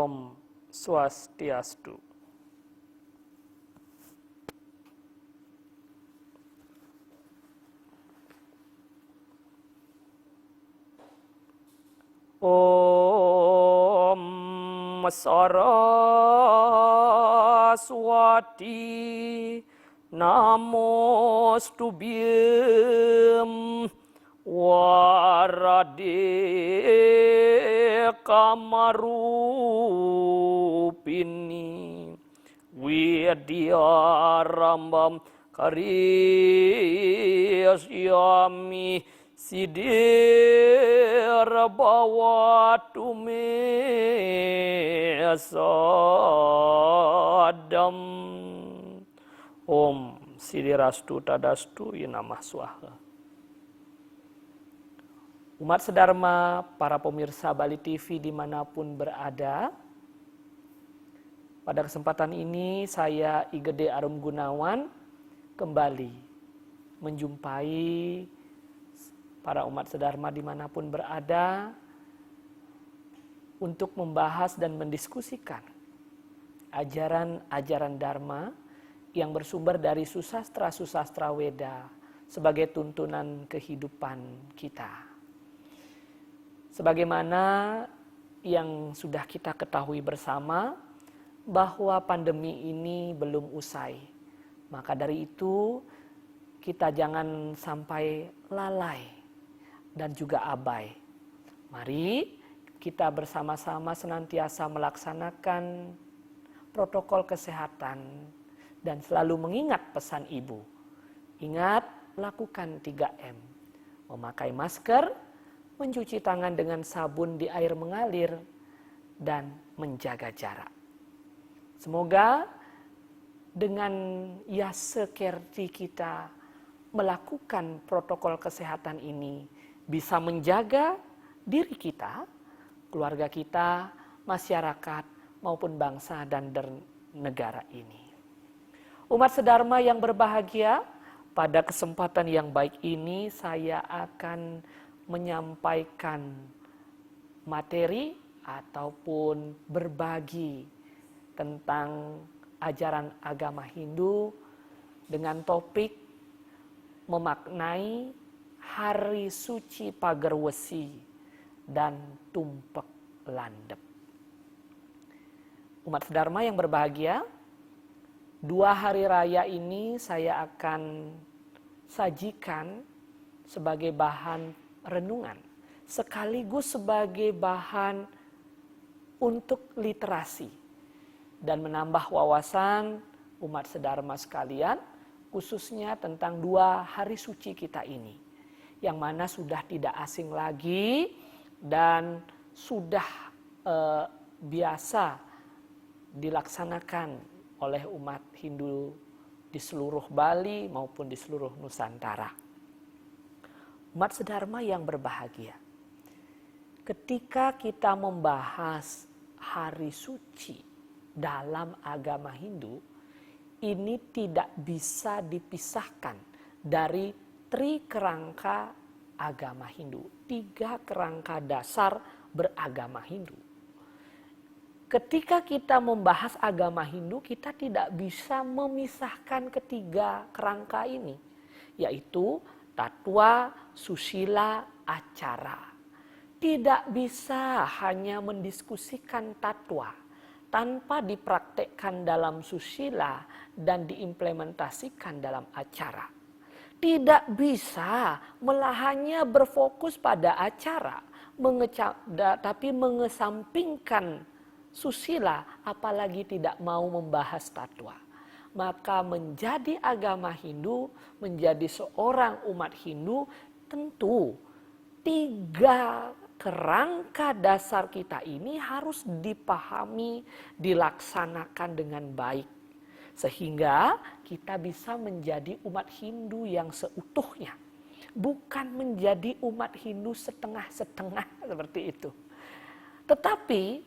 Om Swastiastu. Om Saraswati Namostubhyam Warade Kamarupini Widyarambam Karyasyami Siddhir Bhavatu Me Sadam. Om Siddhirastu Tadastu Namah Swaha. Umat sedharma, para pemirsa Bali TV dimanapun berada, pada kesempatan ini saya I Gede Arum Gunawan kembali menjumpai para umat sedharma dimanapun berada untuk membahas dan mendiskusikan ajaran-ajaran Dharma yang bersumber dari susastra-susastra Weda sebagai tuntunan kehidupan kita. Sebagaimana yang sudah kita ketahui bersama bahwa pandemi ini belum usai. Maka dari itu kita jangan sampai lalai dan juga abai. Mari kita bersama-sama senantiasa melaksanakan protokol kesehatan dan selalu mengingat pesan Ibu. Ingat, lakukan 3M. Memakai masker, mencuci tangan dengan sabun di air mengalir, dan menjaga jarak. Semoga dengan yasekerti kita melakukan protokol kesehatan ini bisa menjaga diri kita, keluarga kita, masyarakat, maupun bangsa dan negara ini. Umat sedharma yang berbahagia, pada kesempatan yang baik ini saya akan menyampaikan materi ataupun berbagi tentang ajaran agama Hindu dengan topik memaknai Hari Suci Pager Wesi dan Tumpek Landep. Umat sedharma yang berbahagia, 2 hari raya ini saya akan sajikan sebagai bahan renungan, sekaligus sebagai bahan untuk literasi dan menambah wawasan umat sedharma sekalian, khususnya tentang 2 hari suci kita ini, yang mana sudah tidak asing lagi dan sudah biasa dilaksanakan oleh umat Hindu di seluruh Bali maupun di seluruh Nusantara. Umat sedharma yang berbahagia, ketika kita membahas hari suci dalam agama Hindu, ini tidak bisa dipisahkan dari trikerangka agama Hindu, 3 kerangka dasar beragama Hindu. Ketika kita membahas agama Hindu, kita tidak bisa memisahkan ketiga kerangka ini, yaitu tatwa, susila, acara. Tidak bisa hanya mendiskusikan tatwa tanpa dipraktekkan dalam susila dan diimplementasikan dalam acara. Tidak bisa hanya berfokus pada acara, tapi mengesampingkan susila, apalagi tidak mau membahas tatwa. Maka menjadi agama Hindu, menjadi seorang umat Hindu, tentu 3 kerangka dasar kita ini harus dipahami, dilaksanakan dengan baik. Sehingga kita bisa menjadi umat Hindu yang seutuhnya. Bukan menjadi umat Hindu setengah-setengah seperti itu. Tetapi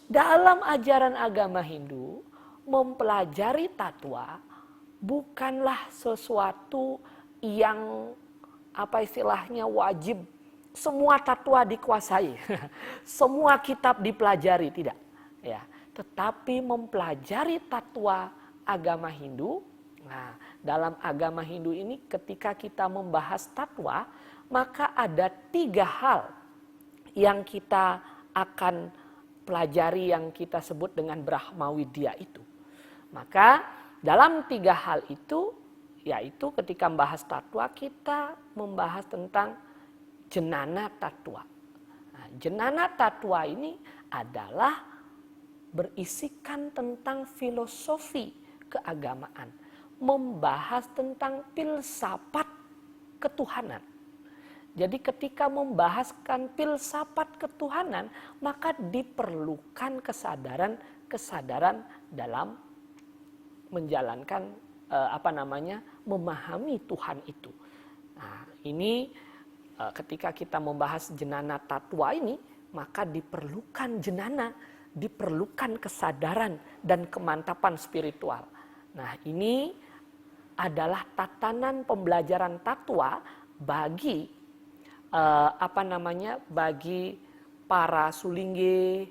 dalam ajaran agama Hindu, mempelajari tatwa bukanlah sesuatu yang wajib. Semua tatwa dikuasai, semua kitab dipelajari, tidak. ya, tetapi mempelajari tatwa agama Hindu. Nah, dalam agama Hindu ini ketika kita membahas tatwa, maka ada 3 hal yang kita akan pelajari yang kita sebut dengan Brahma Widya itu. Maka dalam 3 hal itu, yaitu ketika membahas tatwa, kita membahas tentang jenana tatwa. Nah, jenana tatwa ini adalah berisikan tentang filosofi keagamaan, membahas tentang filsafat ketuhanan. Jadi ketika membahaskan filsafat ketuhanan, maka diperlukan kesadaran dalam menjalankan memahami Tuhan itu. Nah, ini ketika kita membahas jenana tatwa ini, maka diperlukan jenana, diperlukan kesadaran dan kemantapan spiritual. Nah, ini adalah tatanan pembelajaran tatwa bagi bagi para sulingge,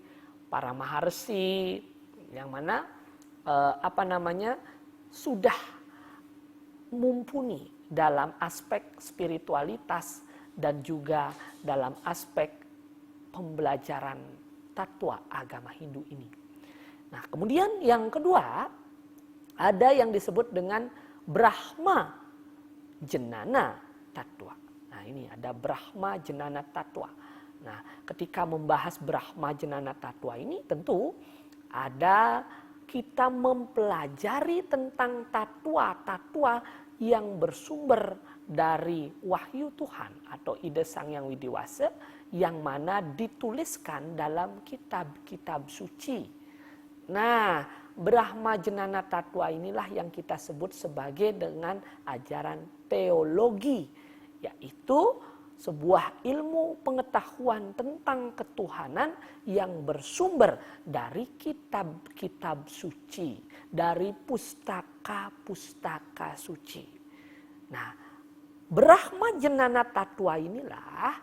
para maharsi yang mana sudah mumpuni dalam aspek spiritualitas dan juga dalam aspek pembelajaran tatwa agama Hindu ini. Nah, kemudian yang kedua, ada yang disebut dengan Brahma Jenana Tatwa. Nah, ini ada Brahma Jenana Tatwa. Nah, ketika membahas Brahma Jenana Tatwa ini tentu ada kita mempelajari tentang tatwa-tatwa yang bersumber dari wahyu Tuhan atau ide Sang Hyang Widiwasa yang mana dituliskan dalam kitab-kitab suci. Nah, Brahma Jenana Tatwa inilah yang kita sebut sebagai dengan ajaran teologi, yaitu sebuah ilmu pengetahuan tentang ketuhanan yang bersumber dari kitab-kitab suci, dari pustaka-pustaka suci. Nah, Brahma Jenana Tatwa inilah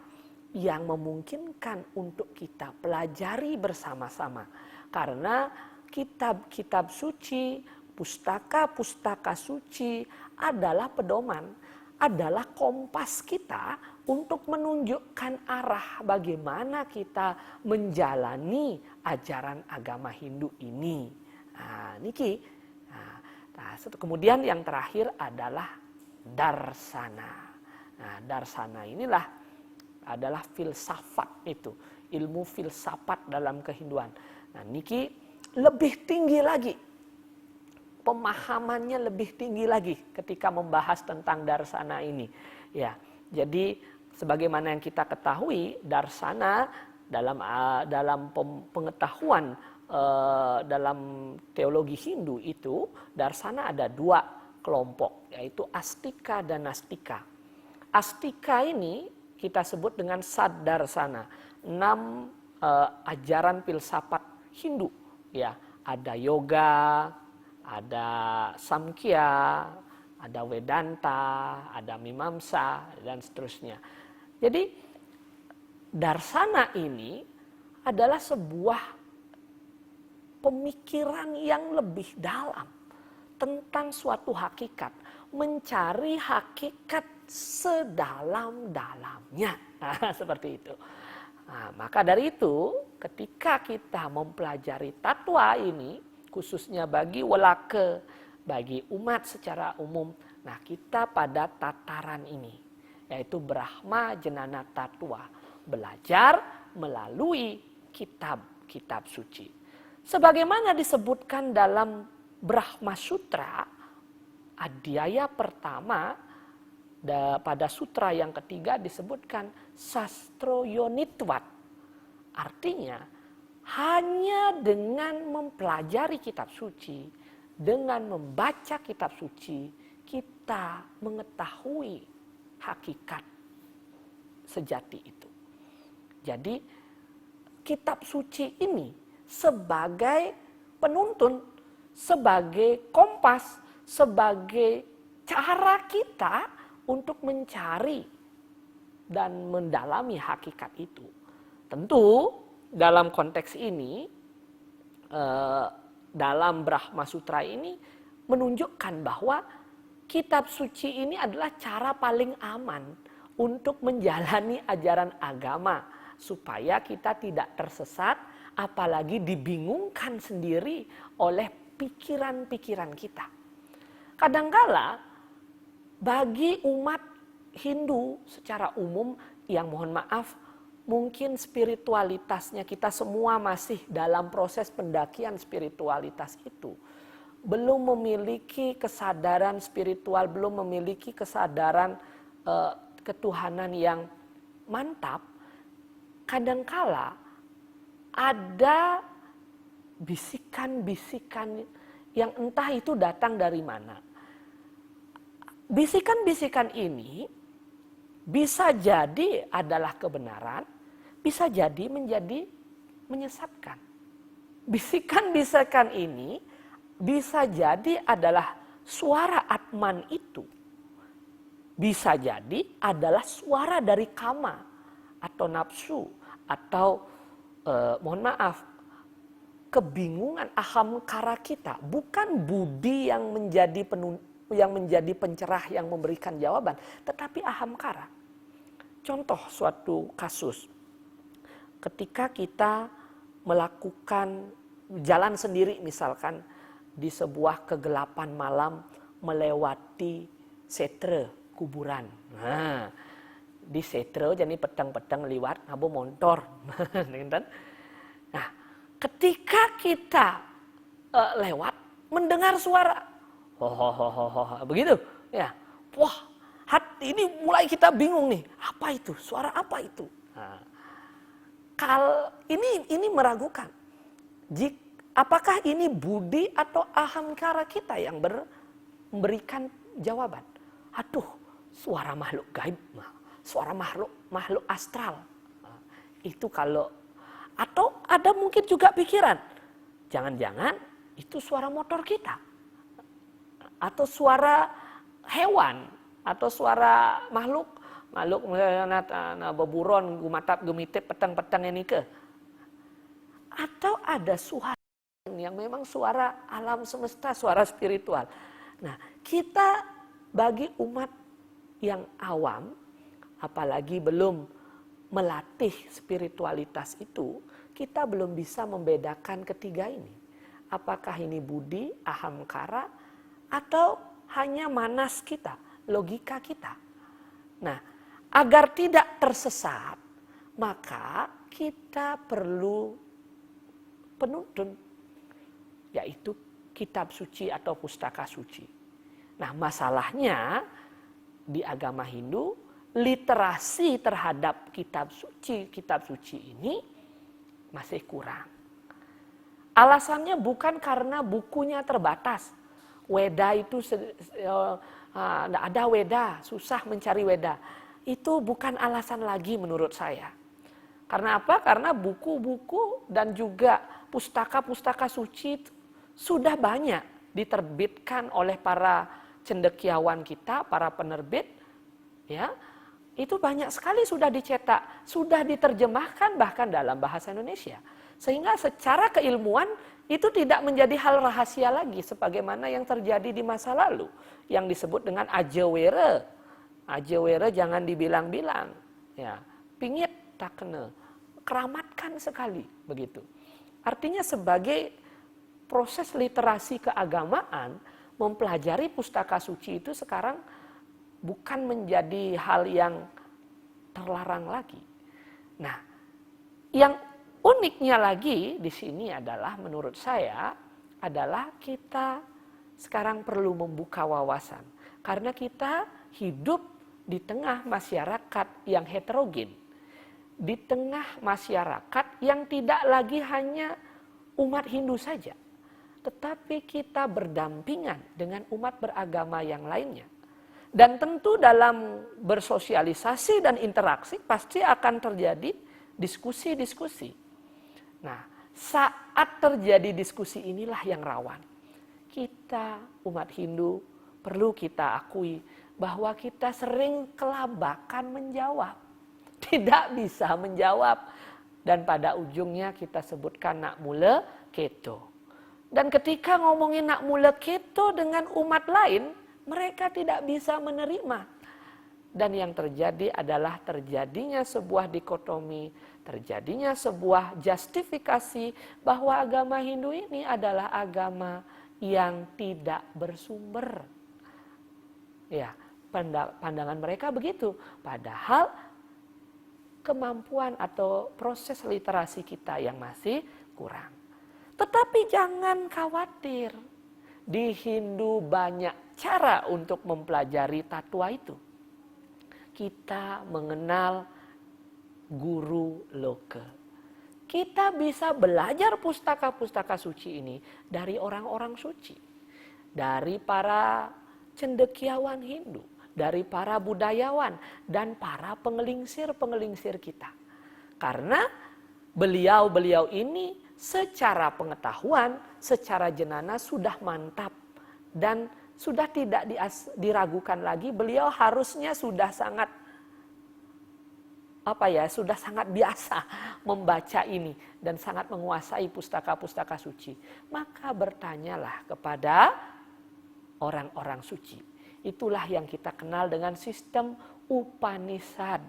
yang memungkinkan untuk kita pelajari bersama-sama. Karena kitab-kitab suci, pustaka-pustaka suci adalah pedoman, adalah kompas kita untuk menunjukkan arah bagaimana kita menjalani ajaran agama Hindu ini. Nah, niki. Kemudian yang terakhir adalah darsana. Nah, darsana inilah adalah filsafat itu, ilmu filsafat dalam kehinduan. Nah, niki lebih tinggi lagi. Pemahamannya lebih tinggi lagi ketika membahas tentang darsana ini. Ya, jadi sebagaimana yang kita ketahui, darsana dalam pengetahuan dalam teologi Hindu itu, darsana ada 2 kelompok, yaitu astika dan nastika. Astika ini kita sebut dengan saddarsana, 6 ajaran filsafat Hindu. Ya, ada yoga, ada Samkhya, ada Vedanta, ada Mimamsa, dan seterusnya. Jadi, darsana ini adalah sebuah pemikiran yang lebih dalam tentang suatu hakikat, mencari hakikat sedalam-dalamnya. Nah, seperti itu. Nah, maka dari itu, ketika kita mempelajari tatwa ini, khususnya bagi welake, bagi umat secara umum. Nah, kita pada tataran ini, yaitu Brahma Jenana Tatwa, belajar melalui kitab-kitab suci. Sebagaimana disebutkan dalam Brahma Sutra, adhyaya pertama, pada sutra yang ketiga disebutkan sastro yonitvat. Artinya, hanya dengan mempelajari kitab suci, dengan membaca kitab suci, kita mengetahui hakikat sejati itu. Jadi, kitab suci ini sebagai penuntun, sebagai kompas, sebagai cara kita untuk mencari dan mendalami hakikat itu. Tentu, dalam konteks ini, dalam Brahma Sutra ini menunjukkan bahwa kitab suci ini adalah cara paling aman untuk menjalani ajaran agama supaya kita tidak tersesat, apalagi dibingungkan sendiri oleh pikiran-pikiran kita. Kadangkala bagi umat Hindu secara umum yang mohon maaf mungkin spiritualitasnya kita semua masih dalam proses pendakian spiritualitas itu. Belum memiliki kesadaran spiritual, belum memiliki kesadaran ketuhanan yang mantap. Kadangkala ada bisikan-bisikan yang entah itu datang dari mana. Bisikan-bisikan ini bisa jadi adalah kebenaran, bisa jadi menjadi menyesatkan. Bisikan-bisikan ini bisa jadi adalah suara Atman itu. Bisa jadi adalah suara dari kama atau nafsu atau mohon maaf kebingungan ahamkara kita, bukan budi yang menjadi pencerah yang memberikan jawaban, tetapi ahamkara. Contoh suatu kasus, ketika kita melakukan jalan sendiri misalkan di sebuah kegelapan malam melewati setre kuburan. Nah, di setre jadi petang-petang liwat ngabo motor. Nah, ketika kita lewat mendengar suara begitu ya, wah, hati ini mulai kita bingung nih, apa itu, suara apa itu. Nah, ini meragukan apakah ini budi atau ahamkara kita yang memberikan jawaban. Aduh, suara makhluk gaib, suara makhluk astral. Nah, itu kalau, atau ada mungkin juga pikiran, jangan-jangan itu suara motor kita, atau suara hewan, atau suara makhluk beburon gumatap gemitip petang-petang ini ke, atau ada suara yang memang suara alam semesta, suara spiritual. Nah, kita bagi umat yang awam, apalagi belum melatih spiritualitas itu, kita belum bisa membedakan ketiga ini. Apakah ini budi, ahamkara, atau hanya manas kita, logika kita. Nah, agar tidak tersesat, maka kita perlu penuntun, yaitu kitab suci atau pustaka suci. Nah, masalahnya di agama Hindu, literasi terhadap kitab suci ini masih kurang. Alasannya bukan karena bukunya terbatas. Weda itu ada Weda, susah mencari Weda. Itu bukan alasan lagi menurut saya. Karena apa? Karena buku-buku dan juga pustaka-pustaka suci sudah banyak diterbitkan oleh para cendekiawan kita, para penerbit, ya. Itu banyak sekali sudah dicetak, sudah diterjemahkan bahkan dalam bahasa Indonesia. Sehingga secara keilmuan itu tidak menjadi hal rahasia lagi sebagaimana yang terjadi di masa lalu yang disebut dengan ajewere. Ajewere jangan dibilang-bilang, ya. Pingit tak kena, keramatkan sekali begitu. Artinya sebagai proses literasi keagamaan, mempelajari pustaka suci itu sekarang bukan menjadi hal yang terlarang lagi. Nah, yang uniknya lagi di sini adalah menurut saya adalah kita sekarang perlu membuka wawasan. Karena kita hidup di tengah masyarakat yang heterogen. Di tengah masyarakat yang tidak lagi hanya umat Hindu saja. Tetapi kita berdampingan dengan umat beragama yang lainnya. Dan tentu dalam bersosialisasi dan interaksi pasti akan terjadi diskusi-diskusi. Nah, saat terjadi diskusi inilah yang rawan. Kita umat Hindu perlu kita akui bahwa kita sering kelabakan menjawab. Tidak bisa menjawab Dan pada ujungnya kita sebutkan nak mula keto. Dan ketika ngomongin nak mula keto dengan umat lain, mereka tidak bisa menerima. Dan yang terjadi adalah terjadinya sebuah dikotomi, terjadinya sebuah justifikasi bahwa agama Hindu ini adalah agama yang tidak bersumber. Ya, pandangan mereka begitu. Padahal kemampuan atau proses literasi kita yang masih kurang. Tetapi jangan khawatir. Di Hindu banyak cara untuk mempelajari tattwa itu. Kita mengenal guru loka. Kita bisa belajar pustaka-pustaka suci ini dari orang-orang suci. Dari para cendekiawan Hindu. Dari para budayawan dan para pengelingsir-pengelingsir kita. Karena beliau-beliau ini secara pengetahuan, secara jenana sudah mantap dan sudah tidak diragukan lagi. Beliau harusnya sudah sangat sudah sangat biasa membaca ini dan sangat menguasai pustaka-pustaka suci. Maka bertanyalah kepada orang-orang suci. Itulah yang kita kenal dengan sistem Upanishad.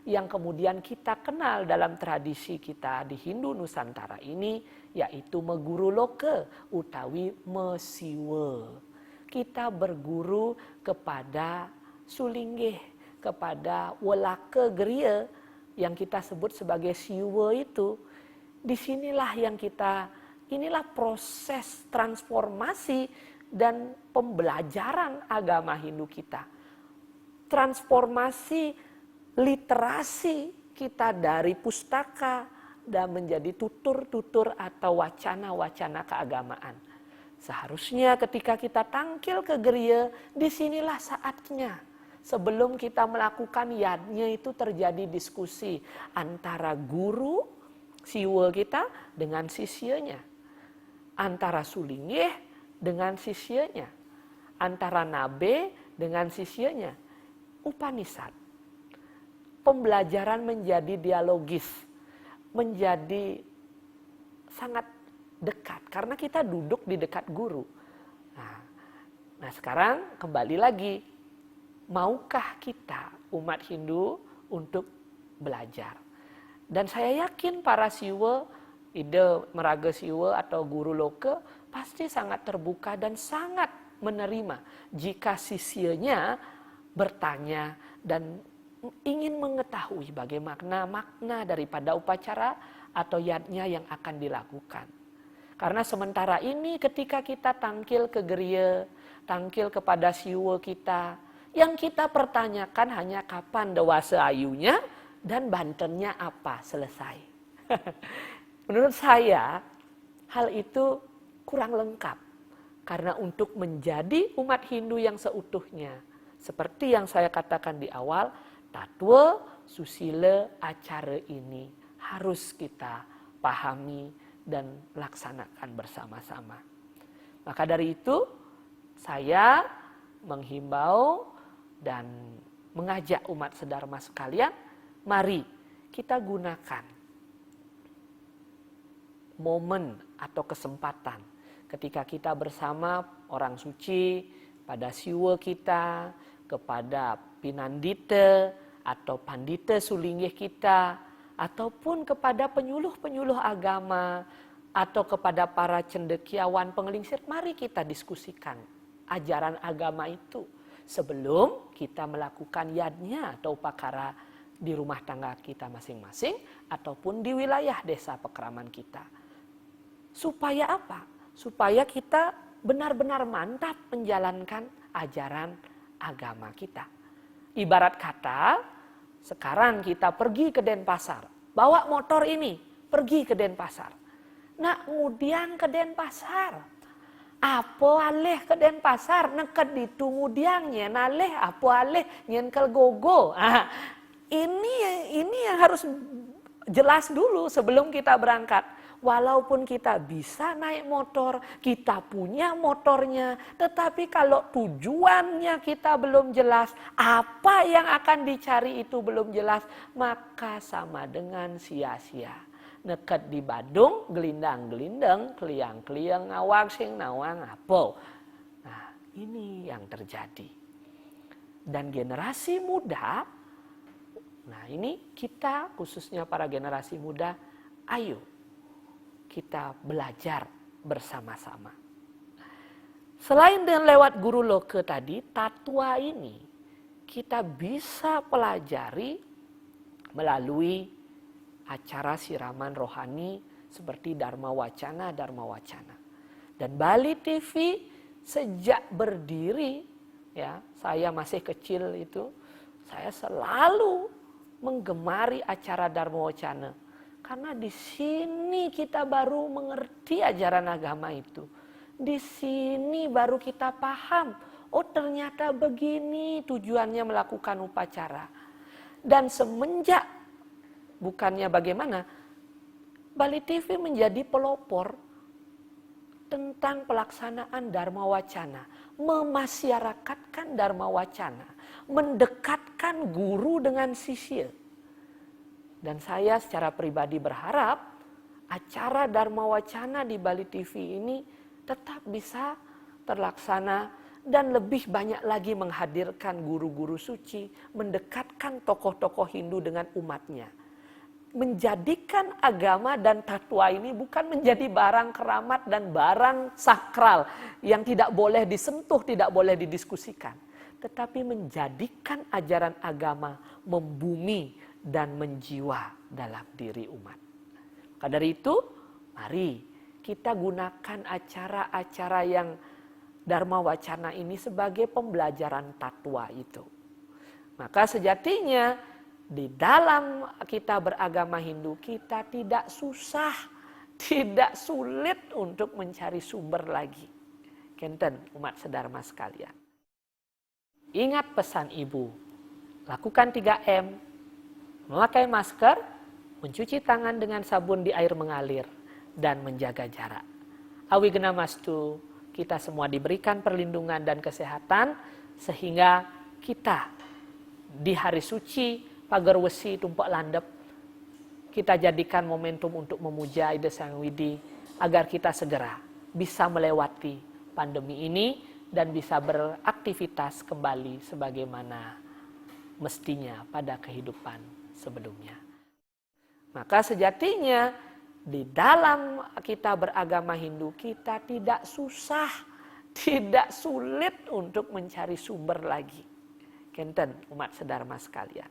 Yang kemudian kita kenal dalam tradisi kita di Hindu Nusantara ini, yaitu meguru loka utawi mesiwa. Kita berguru kepada sulinggih, kepada welaka geria yang kita sebut sebagai siwa itu. Disinilah yang inilah proses transformasi dan pembelajaran agama Hindu kita. Transformasi literasi kita dari pustaka dan menjadi tutur-tutur atau wacana-wacana keagamaan. Seharusnya ketika kita tangkil ke geria, disinilah saatnya. Sebelum kita melakukan yadnya itu terjadi diskusi antara guru, siwa kita dengan sisyanya. Antara sulinggih dengan sisyanya, antara nabe dengan sisyanya. Upanishad. Pembelajaran menjadi dialogis, menjadi sangat dekat karena kita duduk di dekat guru. Nah sekarang kembali lagi, maukah kita umat Hindu untuk belajar? Dan saya yakin para siwa, ide meraga siwa atau guru loka pasti sangat terbuka dan sangat menerima jika sisyanya bertanya dan ingin mengetahui bagaimana makna daripada upacara atau yadnya yang akan dilakukan. Karena sementara ini ketika kita tangkil ke geria, tangkil kepada siwa kita, yang kita pertanyakan hanya kapan dewasa ayunya dan bantennya apa, selesai. Menurut saya hal itu kurang lengkap. Karena untuk menjadi umat Hindu yang seutuhnya, seperti yang saya katakan di awal, tattwa susila acara ini harus kita pahami dan laksanakan bersama-sama. Maka dari itu saya menghimbau dan mengajak umat sedharma sekalian, mari kita gunakan momen atau kesempatan ketika kita bersama orang suci, pada siwa kita, kepada pinandita atau pandita sulinggih kita, ataupun kepada penyuluh-penyuluh agama, atau kepada para cendekiawan pengelingsir, mari kita diskusikan ajaran agama itu sebelum kita melakukan yadnya atau upakara di rumah tangga kita masing-masing, ataupun di wilayah desa pekeraman kita. Supaya apa? Supaya kita benar-benar mantap menjalankan ajaran agama kita. Ibarat kata, sekarang kita pergi ke Denpasar, bawa motor ini, pergi ke Denpasar. Nah, kemudian ke Denpasar. Apa alih ke Denpasar? Neket ditungudiangnya, nalih apa alih nyenkel gogo. Ini yang harus jelas dulu sebelum kita berangkat. Walaupun kita bisa naik motor, kita punya motornya, tetapi kalau tujuannya kita belum jelas, apa yang akan dicari itu belum jelas, maka sama dengan sia-sia. Neket di Badung, gelindang-gelindang, kliang-kliang, awak sing nawang apa. Nah, ini yang terjadi. Dan generasi muda, nah ini kita khususnya para generasi muda, ayo kita belajar bersama-sama. Selain dengan lewat guru loke tadi, tatwa ini kita bisa pelajari melalui acara siraman rohani seperti Dharma Wacana. Dan Bali TV sejak berdiri, ya, saya masih kecil itu, saya selalu menggemari acara Dharma Wacana. Karena di sini kita baru mengerti ajaran agama itu. Di sini baru kita paham, oh ternyata begini tujuannya melakukan upacara. Dan semenjak bukannya bagaimana, Bali TV menjadi pelopor tentang pelaksanaan Dharma Wacana, memasyarakatkan Dharma Wacana, mendekatkan guru dengan sisya. Dan saya secara pribadi berharap acara Dharma Wacana di Bali TV ini tetap bisa terlaksana dan lebih banyak lagi menghadirkan guru-guru suci, mendekatkan tokoh-tokoh Hindu dengan umatnya. Menjadikan agama dan tatwa ini bukan menjadi barang keramat dan barang sakral yang tidak boleh disentuh, tidak boleh didiskusikan. Tetapi menjadikan ajaran agama membumi dan menjiwa dalam diri umat. Maka dari itu, mari kita gunakan acara-acara yang Dharma Wacana ini sebagai pembelajaran tatwa itu. Maka sejatinya di dalam kita beragama Hindu, kita tidak susah, tidak sulit untuk mencari sumber lagi. Kenten umat sedharma sekalian. Ingat pesan ibu, lakukan 3M, memakai masker, mencuci tangan dengan sabun di air mengalir, dan menjaga jarak. Awi Genamastu, kita semua diberikan perlindungan dan kesehatan, sehingga kita di hari suci, pagar wesi tumpak landep, kita jadikan momentum untuk memuja Ida Sang Widi agar kita segera bisa melewati pandemi ini dan bisa beraktivitas kembali sebagaimana mestinya pada kehidupan sebelumnya. Maka sejatinya di dalam kita beragama Hindu, kita tidak susah, tidak sulit untuk mencari sumber lagi. Kenten umat sedharma sekalian.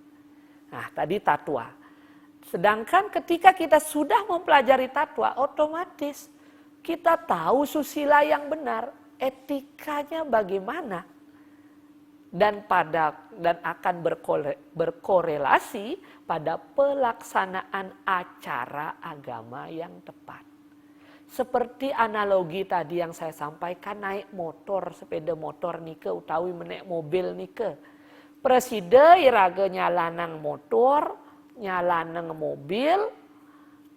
Nah, tadi tatwa. Sedangkan ketika kita sudah mempelajari tatwa, otomatis kita tahu susila yang benar, etikanya bagaimana. Dan akan berkorelasi pada pelaksanaan acara agama yang tepat. Seperti analogi tadi yang saya sampaikan, naik motor, sepeda motor nike utawi menaik mobil nike. Presiden iraga nyalanang motor, nyalanang mobil,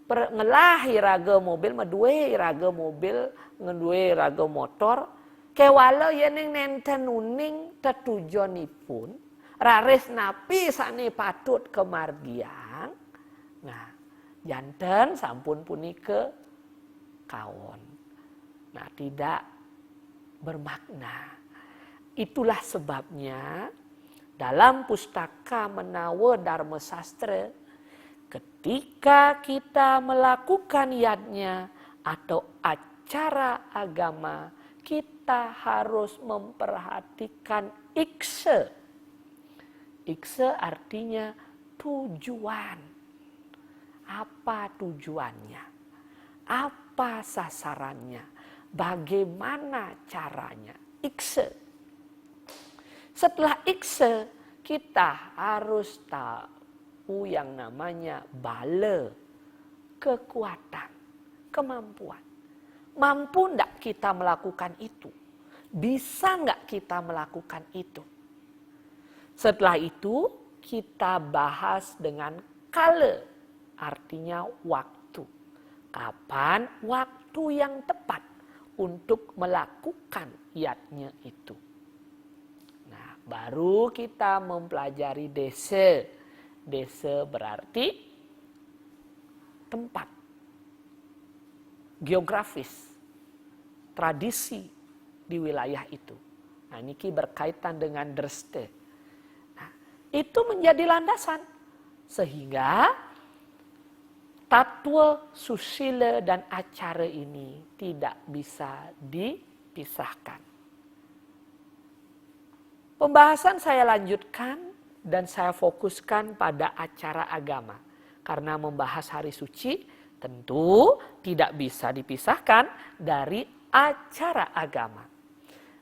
ngelah iraga mobil, medue iraga mobil, ngedue iraga motor, kewala yeneng nenten uning tetujonipun, raris napi sane patut kemargian. Nah, janten sampun punike kawon. Nah, tidak bermakna. Itulah sebabnya dalam pustaka Menawa Dharma Sastra, ketika kita melakukan yadnya atau acara agama, kita harus memperhatikan ikse. Ikse artinya tujuan. Apa tujuannya? Apa sasarannya? Bagaimana caranya? Ikse. Setelah ikse, kita harus tahu yang namanya bala, kekuatan, kemampuan. Mampu enggak kita melakukan itu? Bisa enggak kita melakukan itu? Setelah itu, kita bahas dengan kala, artinya waktu. Kapan waktu yang tepat untuk melakukan yadnya itu? Baru kita mempelajari desa. Desa berarti tempat geografis, tradisi di wilayah itu. Nah, niki berkaitan dengan Dreste. Nah, itu menjadi landasan sehingga tatwa, susila, dan acara ini tidak bisa dipisahkan. Pembahasan saya lanjutkan dan saya fokuskan pada acara agama. Karena membahas hari suci tentu tidak bisa dipisahkan dari acara agama.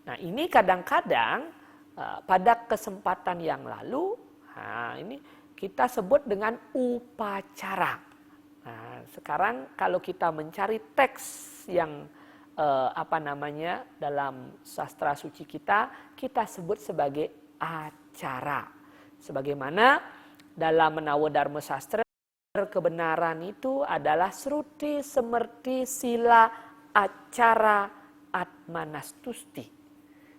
Nah, ini kadang-kadang pada kesempatan yang lalu, ini kita sebut dengan upacara. Nah, sekarang kalau kita mencari teks yang dalam sastra suci kita sebut sebagai acara. Sebagaimana dalam Menawa Dharma Sastra, kebenaran itu adalah sruti, semerti, sila, acara, atmanastusti.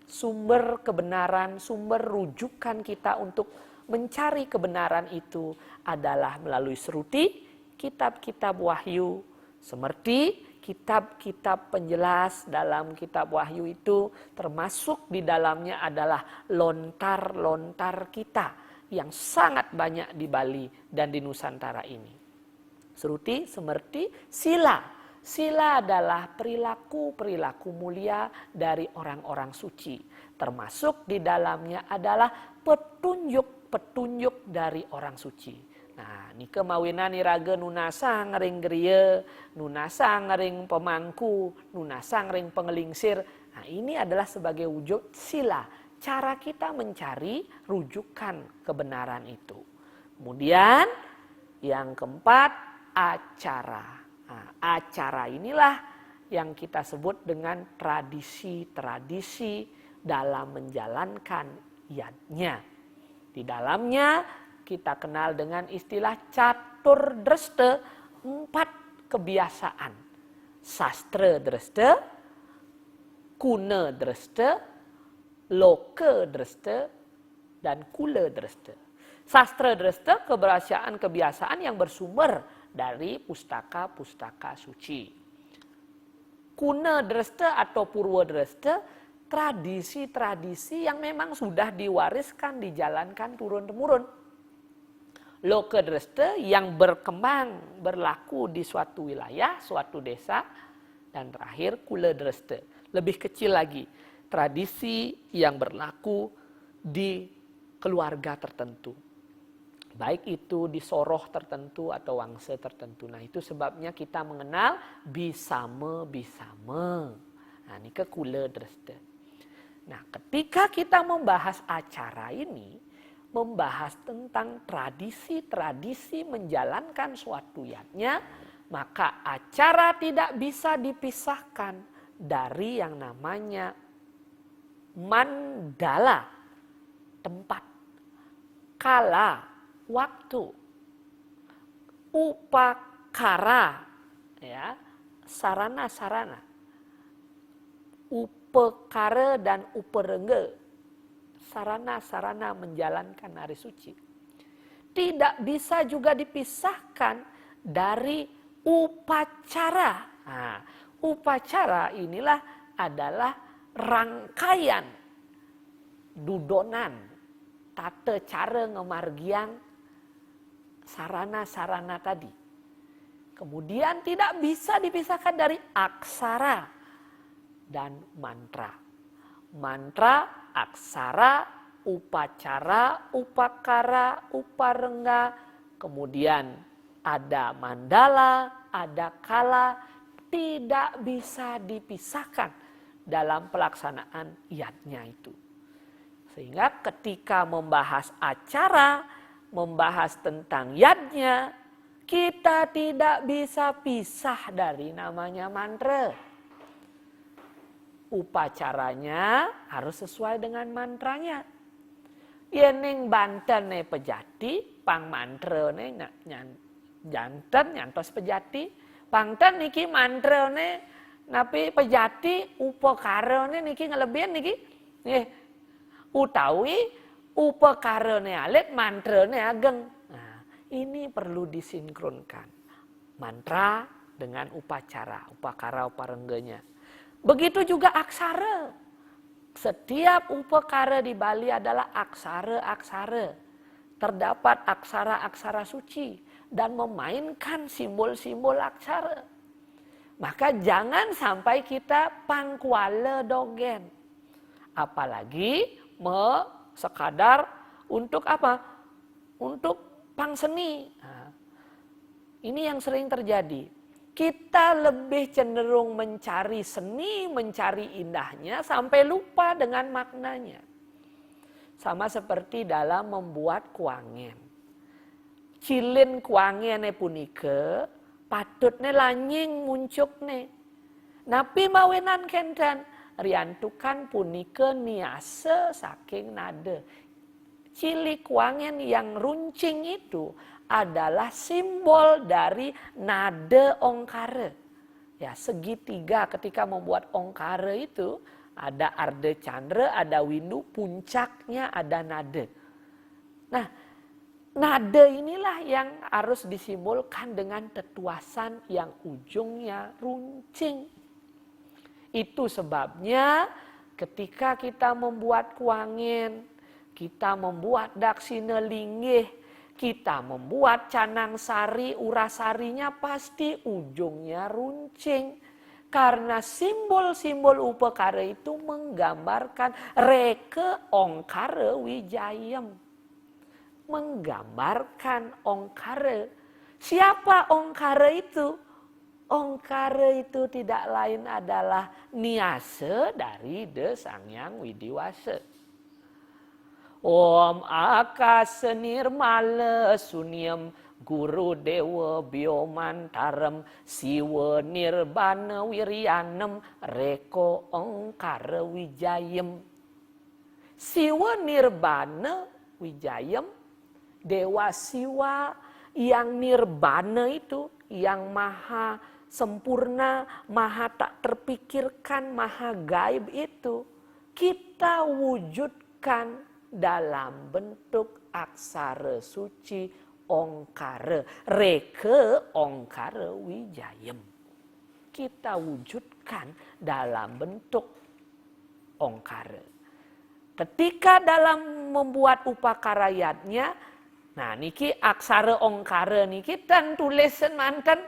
Sumber kebenaran, sumber rujukan kita untuk mencari kebenaran itu adalah melalui sruti, kitab-kitab wahyu, semerti, kitab-kitab penjelas dalam kitab wahyu itu, termasuk di dalamnya adalah lontar-lontar kita yang sangat banyak di Bali dan di Nusantara ini. Sruti, semerti, sila. Sila adalah perilaku-perilaku mulia dari orang-orang suci. Termasuk di dalamnya adalah petunjuk-petunjuk dari orang suci. Nah, ni kemawinan iraga nunasa ngering geria, nunasa ngering pemangku, nunasa ngering pengelingsir. Nah, ini adalah sebagai wujud sila. Cara kita mencari rujukan kebenaran itu. Kemudian yang keempat, acara. Nah, acara inilah yang kita sebut dengan tradisi-tradisi dalam menjalankan yadnya. Di dalamnya kita kenal dengan istilah catur dreste, 4 kebiasaan. Sastra dreste, kuna dreste, loka dreste, dan kula dreste. Sastra dreste, kebiasaan yang bersumber dari pustaka-pustaka suci. Kuna dreste atau purwa dreste, tradisi-tradisi yang memang sudah diwariskan, dijalankan turun-temurun. Loka dreste yang berkembang, berlaku di suatu wilayah, suatu desa. Dan terakhir kula dreste, lebih kecil lagi, tradisi yang berlaku di keluarga tertentu. Baik itu di soroh tertentu atau wangsa tertentu. Nah, itu sebabnya kita mengenal bisama-bisama. Nah, ini ke kula dreste. Nah, ketika kita membahas acara ini, membahas tentang tradisi-tradisi menjalankan suatu yadnya, maka acara tidak bisa dipisahkan dari yang namanya mandala, tempat, kala, waktu, upakara, ya, sarana-sarana, upekara dan uperengga, sarana-sarana menjalankan hari suci. Tidak bisa juga dipisahkan dari upacara. Nah, upacara inilah adalah rangkaian dudonan, tata cara ngemargiang sarana-sarana tadi. Kemudian tidak bisa dipisahkan dari aksara dan mantra. Mantra, aksara, upacara, upakara, uparengga, kemudian ada mandala, ada kala, tidak bisa dipisahkan dalam pelaksanaan yadnya itu. Sehingga ketika membahas acara, membahas tentang yadnya, kita tidak bisa pisah dari namanya mantra. Upacaranya harus sesuai dengan mantranya. Yening Banten ne pejati, pang mantra ne janten nyantos pejati, pangten niki mantra ne napi pejati, upakara ne niki ngelebihan niki. Utawi upakara ne alit, mantra ne ageng. Nah, ini perlu disinkronkan. Mantra dengan upakara uparengganya. Begitu juga aksara. Setiap upakara di Bali adalah aksara-aksara. Terdapat aksara-aksara suci dan memainkan simbol-simbol aksara. Maka jangan sampai kita pangkuala dogen. Apalagi sekadar untuk apa? Untuk pangseni. Nah, ini yang sering terjadi. Kita lebih cenderung mencari seni, mencari indahnya sampai lupa dengan maknanya. Sama seperti dalam membuat kuangen. Cilin kuangene punika patutne lanying muncukne. Napi mawenan kenten riantukan punika niase saking nada. Cili kuangen yang runcing itu adalah simbol dari nada ongkara. Ya, segitiga ketika membuat ongkara itu ada arda candra, ada windu, puncaknya ada nada. Nah, nada inilah yang harus disimbolkan dengan tetuasan yang ujungnya runcing. Itu sebabnya ketika kita membuat kuangen, kita membuat daksina linggih, kita membuat canang sari, urasarinya pasti ujungnya runcing. Karena simbol-simbol upakara itu menggambarkan reke ongkara wijayam. Menggambarkan ongkara. Siapa ongkara itu? Ongkara itu tidak lain adalah niase dari De Sangyang Widiwasa. Om akasa nirmala sunyam guru dewa biomantaram siwa nirbana wiryanam reko ongkara wijayam. Siwa nirbana wijayam, dewa siwa yang nirbana itu, yang maha sempurna, maha tak terpikirkan, maha gaib itu, kita wujudkan dalam bentuk aksara suci ongkara, reke ongkara wijayam. Kita wujudkan dalam bentuk ongkara. Ketika dalam membuat upakarayatnya, nah niki aksara ongkara niki dan tulisan manten.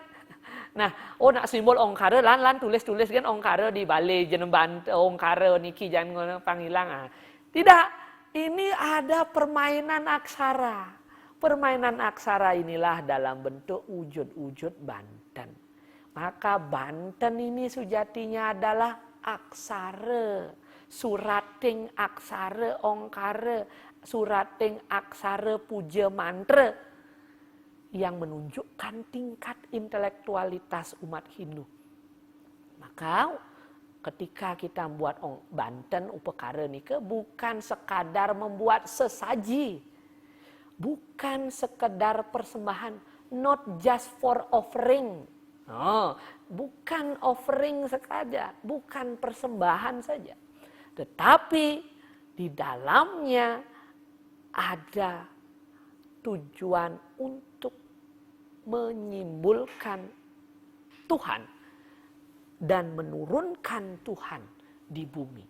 Nah, nak simbol ongkara lan tulis kan ongkara di balai jenemban ongkara niki jangan panggilang. Tidak, ini ada permainan aksara. Permainan aksara inilah dalam bentuk wujud-wujud Banten. Maka Banten ini sejatinya adalah aksara. Surating aksara ongkara. Surating aksara puja mantra. Yang menunjukkan tingkat intelektualitas umat Hindu. Maka ketika kita membuat Banten upakara nika bukan sekadar membuat sesaji. Bukan sekedar persembahan. Not just for offering. Oh, bukan offering saja. Bukan persembahan saja. Tetapi di dalamnya ada tujuan untuk menyimbolkan Tuhan dan menurunkan Tuhan di bumi.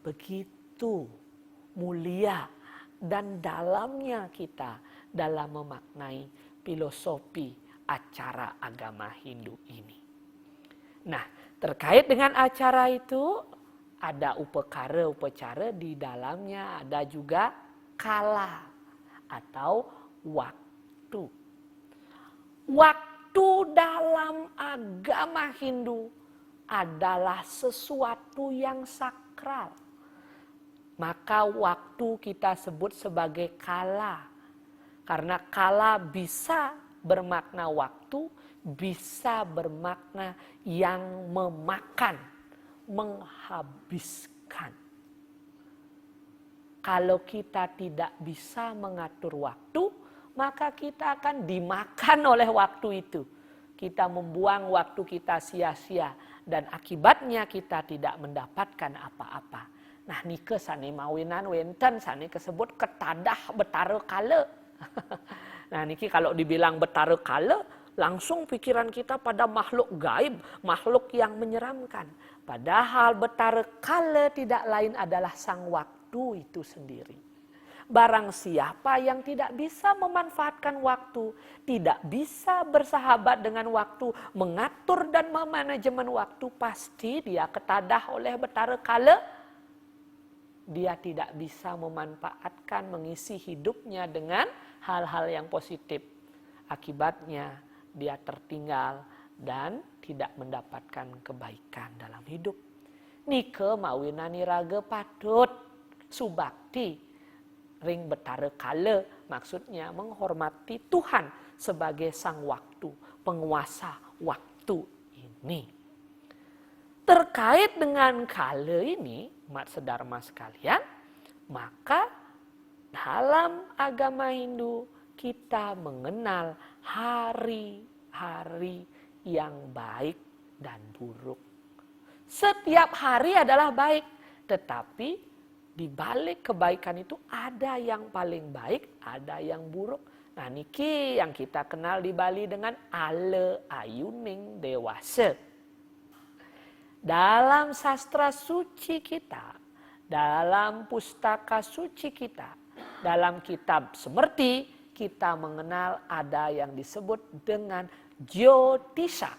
Begitu mulia dan dalamnya kita dalam memaknai filosofi acara agama Hindu ini. Nah, terkait dengan acara itu ada upacara di dalamnya ada juga kala atau waktu. Waktu dalam agama Hindu adalah sesuatu yang sakral. Maka waktu kita sebut sebagai kala. Karena kala bisa bermakna waktu, bisa bermakna yang memakan, menghabiskan. Kalau kita tidak bisa mengatur waktu, maka kita akan dimakan oleh waktu itu. Kita membuang waktu kita sia-sia dan akibatnya kita tidak mendapatkan apa-apa. Nah, nike sane mawinan wenten sane kesebut ketadah betara kala. Nah, niki kalau dibilang betara kala langsung pikiran kita pada makhluk gaib, makhluk yang menyeramkan. Padahal Betara Kala tidak lain adalah sang waktu itu sendiri. Barang siapa yang tidak bisa memanfaatkan waktu, tidak bisa bersahabat dengan waktu, mengatur dan memanajemen waktu, pasti dia ketadah oleh Betara Kala. Dia tidak bisa memanfaatkan, mengisi hidupnya dengan hal-hal yang positif. Akibatnya dia tertinggal dan tidak mendapatkan kebaikan dalam hidup. Nike mawinani raga patut subakti ring Betara Kala, maksudnya menghormati Tuhan sebagai sang waktu, penguasa waktu ini. Terkait dengan kala ini, mat sedharma sekalian, maka dalam agama Hindu kita mengenal hari-hari yang baik dan buruk. Setiap hari adalah baik, tetapi di balik kebaikan itu ada yang paling baik, ada yang buruk. Nah niki yang kita kenal di Bali dengan Ale Ayuning Dewasa. Dalam sastra suci kita, dalam pustaka suci kita, dalam kitab Semerti, kita mengenal ada yang disebut dengan Jyotisha,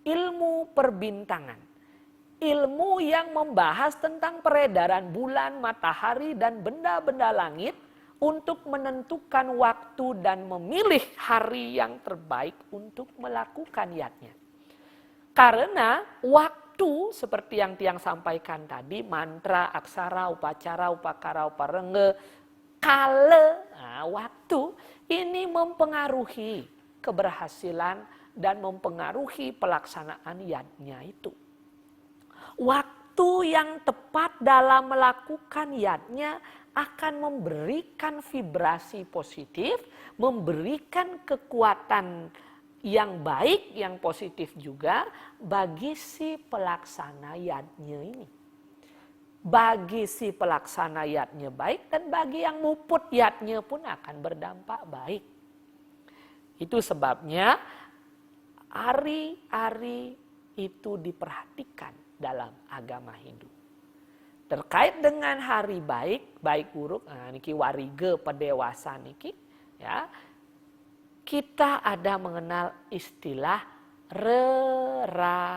ilmu perbintangan. Ilmu yang membahas tentang peredaran bulan, matahari, dan benda-benda langit untuk menentukan waktu dan memilih hari yang terbaik untuk melakukan yatnya. Karena waktu seperti yang Tiang sampaikan tadi, mantra, aksara, upacara, upakara, uparenge, kala, waktu ini mempengaruhi keberhasilan dan mempengaruhi pelaksanaan yatnya itu. Waktu yang tepat dalam melakukan yatnya akan memberikan vibrasi positif, memberikan kekuatan yang baik, yang positif juga bagi si pelaksana yatnya ini. Bagi si pelaksana yatnya baik dan bagi yang muput yatnya pun akan berdampak baik. Itu sebabnya hari-hari itu diperhatikan dalam agama Hindu. Terkait dengan hari baik, baik buruk, niki warige pedewasa niki, ya, kita ada mengenal istilah rerainan.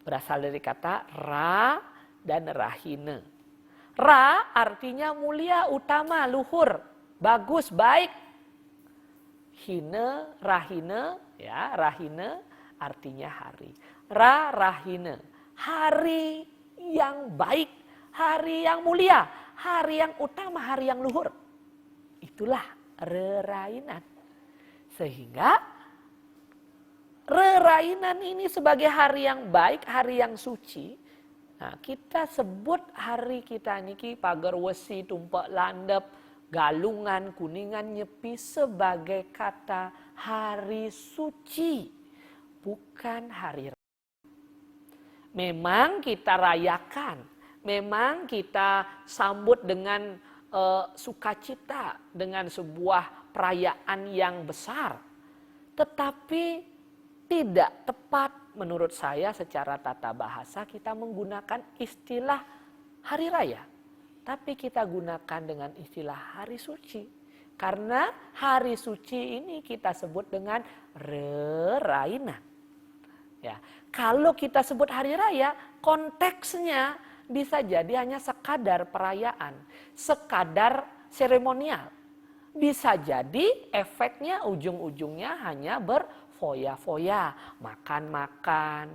Berasal dari kata ra dan rahine. Ra artinya mulia, utama, luhur, bagus, baik. Hine, rahine, ya, rahine artinya hari. Rahine, hari yang baik, hari yang mulia, hari yang utama, hari yang luhur. Itulah rerainan. Sehingga rerainan ini sebagai hari yang baik, hari yang suci. Nah, kita sebut hari kita niki pagar wesi, tumpak landep, galungan, kuningan, nyepi sebagai kata hari suci. Bukan hari raya. Memang kita rayakan, memang kita sambut dengan sukacita, dengan sebuah perayaan yang besar. Tetapi tidak tepat menurut saya secara tata bahasa kita menggunakan istilah hari raya. Tapi kita gunakan dengan istilah hari suci. Karena hari suci ini kita sebut dengan rerainan. Ya, kalau kita sebut hari raya, konteksnya bisa jadi hanya sekadar perayaan, sekadar seremonial. Bisa jadi efeknya ujung-ujungnya hanya berfoya-foya, makan-makan,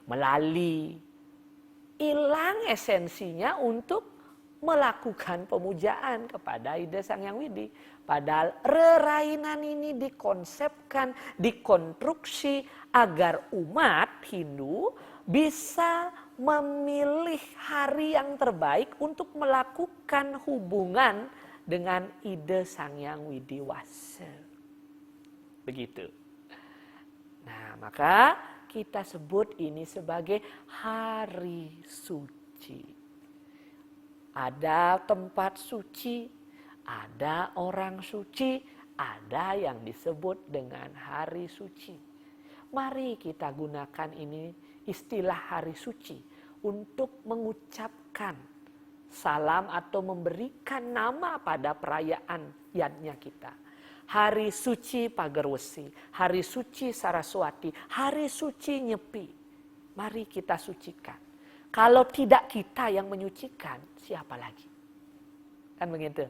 melali. Hilang esensinya untuk melakukan pemujaan kepada Ida Sang Hyang Widi. Padahal rerainan ini dikonsepkan, dikonstruksi agar umat Hindu bisa memilih hari yang terbaik untuk melakukan hubungan dengan Ida Sang Hyang Widi Wasa. Begitu. Nah, maka kita sebut ini sebagai hari suci. Ada tempat suci, ada orang suci, ada yang disebut dengan hari suci. Mari kita gunakan ini istilah hari suci untuk mengucapkan salam atau memberikan nama pada perayaan yatnya kita. Hari suci Pagerwesi, hari suci Saraswati, hari suci Nyepi. Mari kita sucikan. Kalau tidak kita yang menyucikan, siapa lagi? Kan begitu.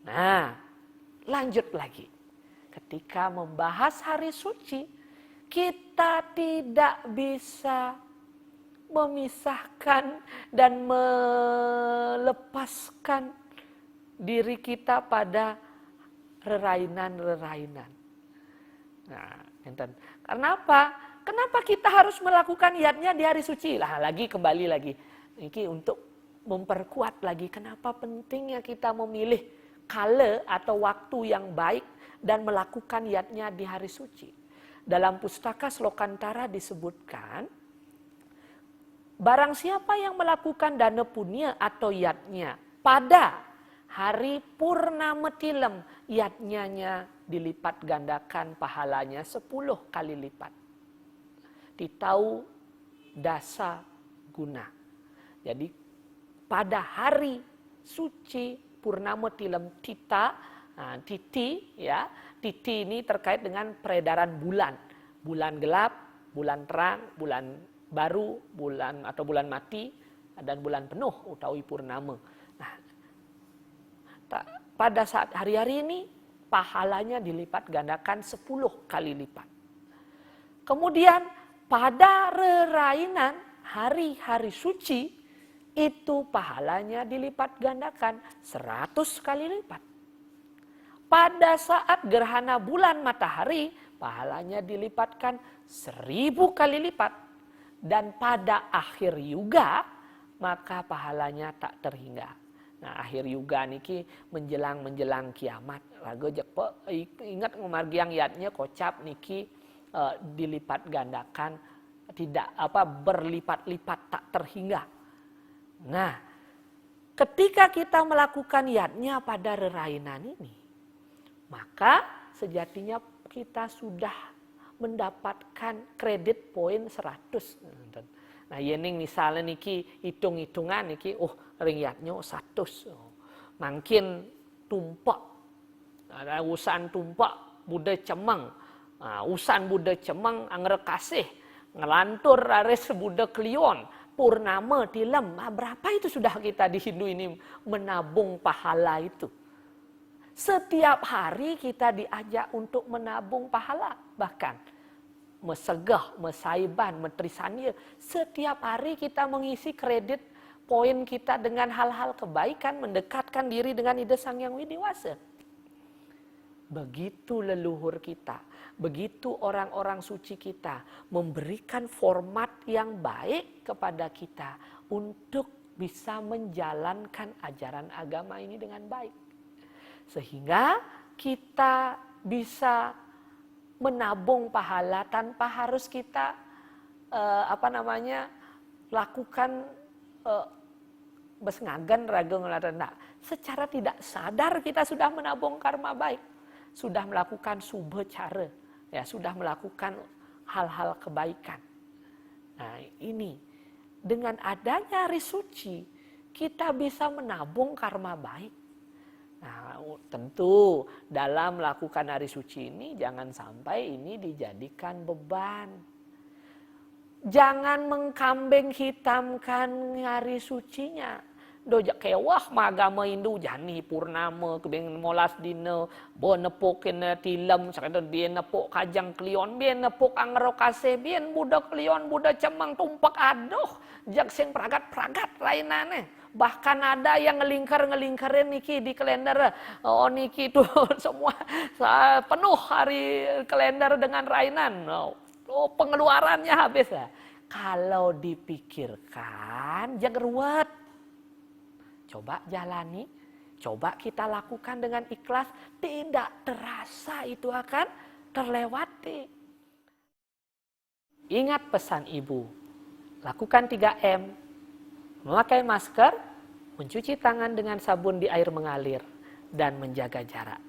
Nah, lanjut lagi. Ketika membahas hari suci, kita tidak bisa memisahkan dan melepaskan diri kita pada rerainan-rerainan. Nah, enten. Kenapa? Kenapa kita harus melakukan yatnya di hari suci? Lah, kembali lagi. Ini untuk memperkuat lagi kenapa pentingnya kita memilih kala atau waktu yang baik dan melakukan yatnya di hari suci. Dalam pustaka Slokantara disebutkan, barang siapa yang melakukan dana punya atau yatnya pada hari Purnama Tilem, yatnyanya dilipat gandakan pahalanya 10 kali lipat. Ditau dasa guna. Jadi pada hari suci Purnama Tilem Tita, Titi ya, Titi ini terkait dengan peredaran bulan. Bulan gelap, bulan terang, bulan baru, bulan atau bulan mati, dan bulan penuh utawi purnama. Nah, pada saat hari-hari ini pahalanya dilipat gandakan 10 kali lipat. Kemudian pada rerainan hari-hari suci itu pahalanya dilipat gandakan 100 kali lipat. Pada saat gerhana bulan matahari pahalanya dilipatkan 1000 kali lipat. Dan pada akhir yuga maka pahalanya tak terhingga. Nah, akhir yuga niki menjelang kiamat. Lagu jekpo ingat ngumargiang yatnya kocap niki dilipat gandakan, tidak berlipat-lipat tak terhingga. Nah, ketika kita melakukan yatnya pada rerainan ini, maka sejatinya kita sudah mendapatkan kredit poin 100. Nah, yening misalnya niki hitung-hitungan niki, ringyatnya 100. Makin tumpak. Ada usan tumpak Buddha cemang. Usan Buddha cemang angger kasih. Ngelantur ares Buddha klion. Purnama Tilem. Berapa itu sudah kita di Hindu ini menabung pahala itu. Setiap hari kita diajak untuk menabung pahala. Bahkan mesegah, mesaiban, metrisanya. Setiap hari kita mengisi kredit poin kita dengan hal-hal kebaikan, mendekatkan diri dengan Ida Sang Hyang Widiwasa. Begitu leluhur kita, begitu orang-orang suci kita memberikan format yang baik kepada kita untuk bisa menjalankan ajaran agama ini dengan baik. Sehingga kita bisa menabung pahala tanpa harus kita lakukan besngagan raga ngelarana. Secara tidak sadar kita sudah menabung karma baik, sudah melakukan subha cara, ya sudah melakukan hal-hal kebaikan. Nah, ini dengan adanya hari suci kita bisa menabung karma baik. Nah, tentu dalam melakukan hari suci ini jangan sampai ini dijadikan beban. Jangan mengkambing hitamkan hari sucinya. Dojak kewah magama Hindu jani purnama kebeng molas dina bo nepok kena tilem sakadon bien nepok kajang klion bien nepok angro kase bien budak klion budak cemang tumpak aduh jak sing pragat-pragat lainane. Bahkan ada yang ngelingkar-ngelingkarin niki di kalender. Oh niki tuh semua penuh hari kalender dengan rainan. Oh pengeluarannya habis lah. Kalau dipikirkan jangan ruwet. Coba jalani, coba kita lakukan dengan ikhlas. Tidak terasa itu akan terlewati. Ingat pesan ibu. Lakukan 3M. Memakai masker, mencuci tangan dengan sabun di air mengalir, dan menjaga jarak.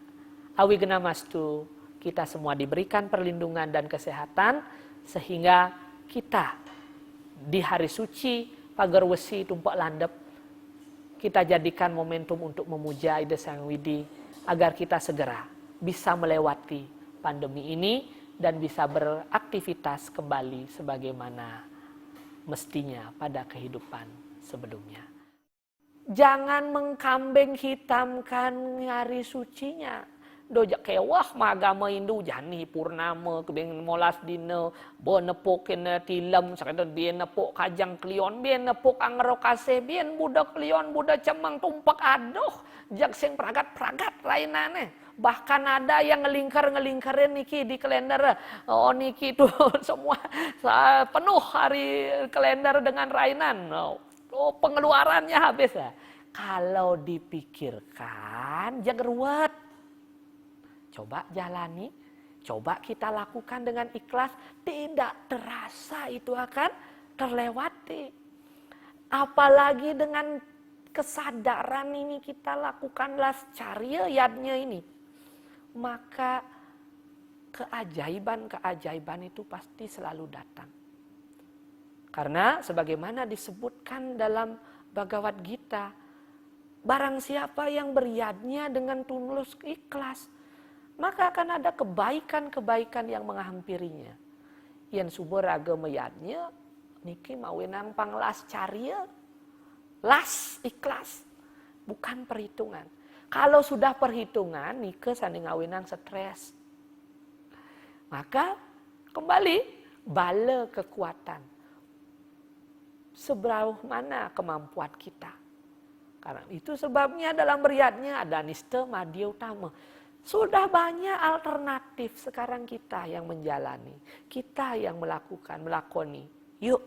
Awi genamastu, kita semua diberikan perlindungan dan kesehatan sehingga kita di hari suci pagar wesi tumpak landep kita jadikan momentum untuk memuja Ida Sang Widi agar kita segera bisa melewati pandemi ini dan bisa beraktivitas kembali sebagaimana mestinya pada kehidupan sebelumnya. Jangan mengkambing hitamkan hari sucinya. Dojak kewah magama Hindu jani purnama kebeng molas dina bo nepok kena tilam sakadon bien nepok kajang klion bien nepok angro kase bien budak klion budak cemang tumpak aduh jak sing pragat-pragat lainane. Bahkan ada yang ngelingkar-ngelingkarin niki di kalender. Oh niki tuh semua penuh hari kalender dengan rainan. Oh pengeluarannya habis ya. Kalau dipikirkan jangan ruwet. Coba jalani, coba kita lakukan dengan ikhlas, tidak terasa itu akan terlewati. Apalagi dengan kesadaran ini kita lakukanlah secara yadnya ini. Maka keajaiban-keajaiban itu pasti selalu datang. Karena sebagaimana disebutkan dalam Bhagavad Gita, barang siapa yang beryadnya dengan tulus ikhlas, maka akan ada kebaikan-kebaikan yang menghampirinya. Yang subur agama yadnya, niki mawinang panglas caria, las ikhlas, bukan perhitungan. Kalau sudah perhitungan, nike sanding ngawinang stres. Maka kembali bala kekuatan. Seberapa mana kemampuan kita. Karena itu sebabnya dalam beryadnya ada nista madya utama. Sudah banyak alternatif sekarang kita yang menjalani. Kita yang melakoni. Yuk,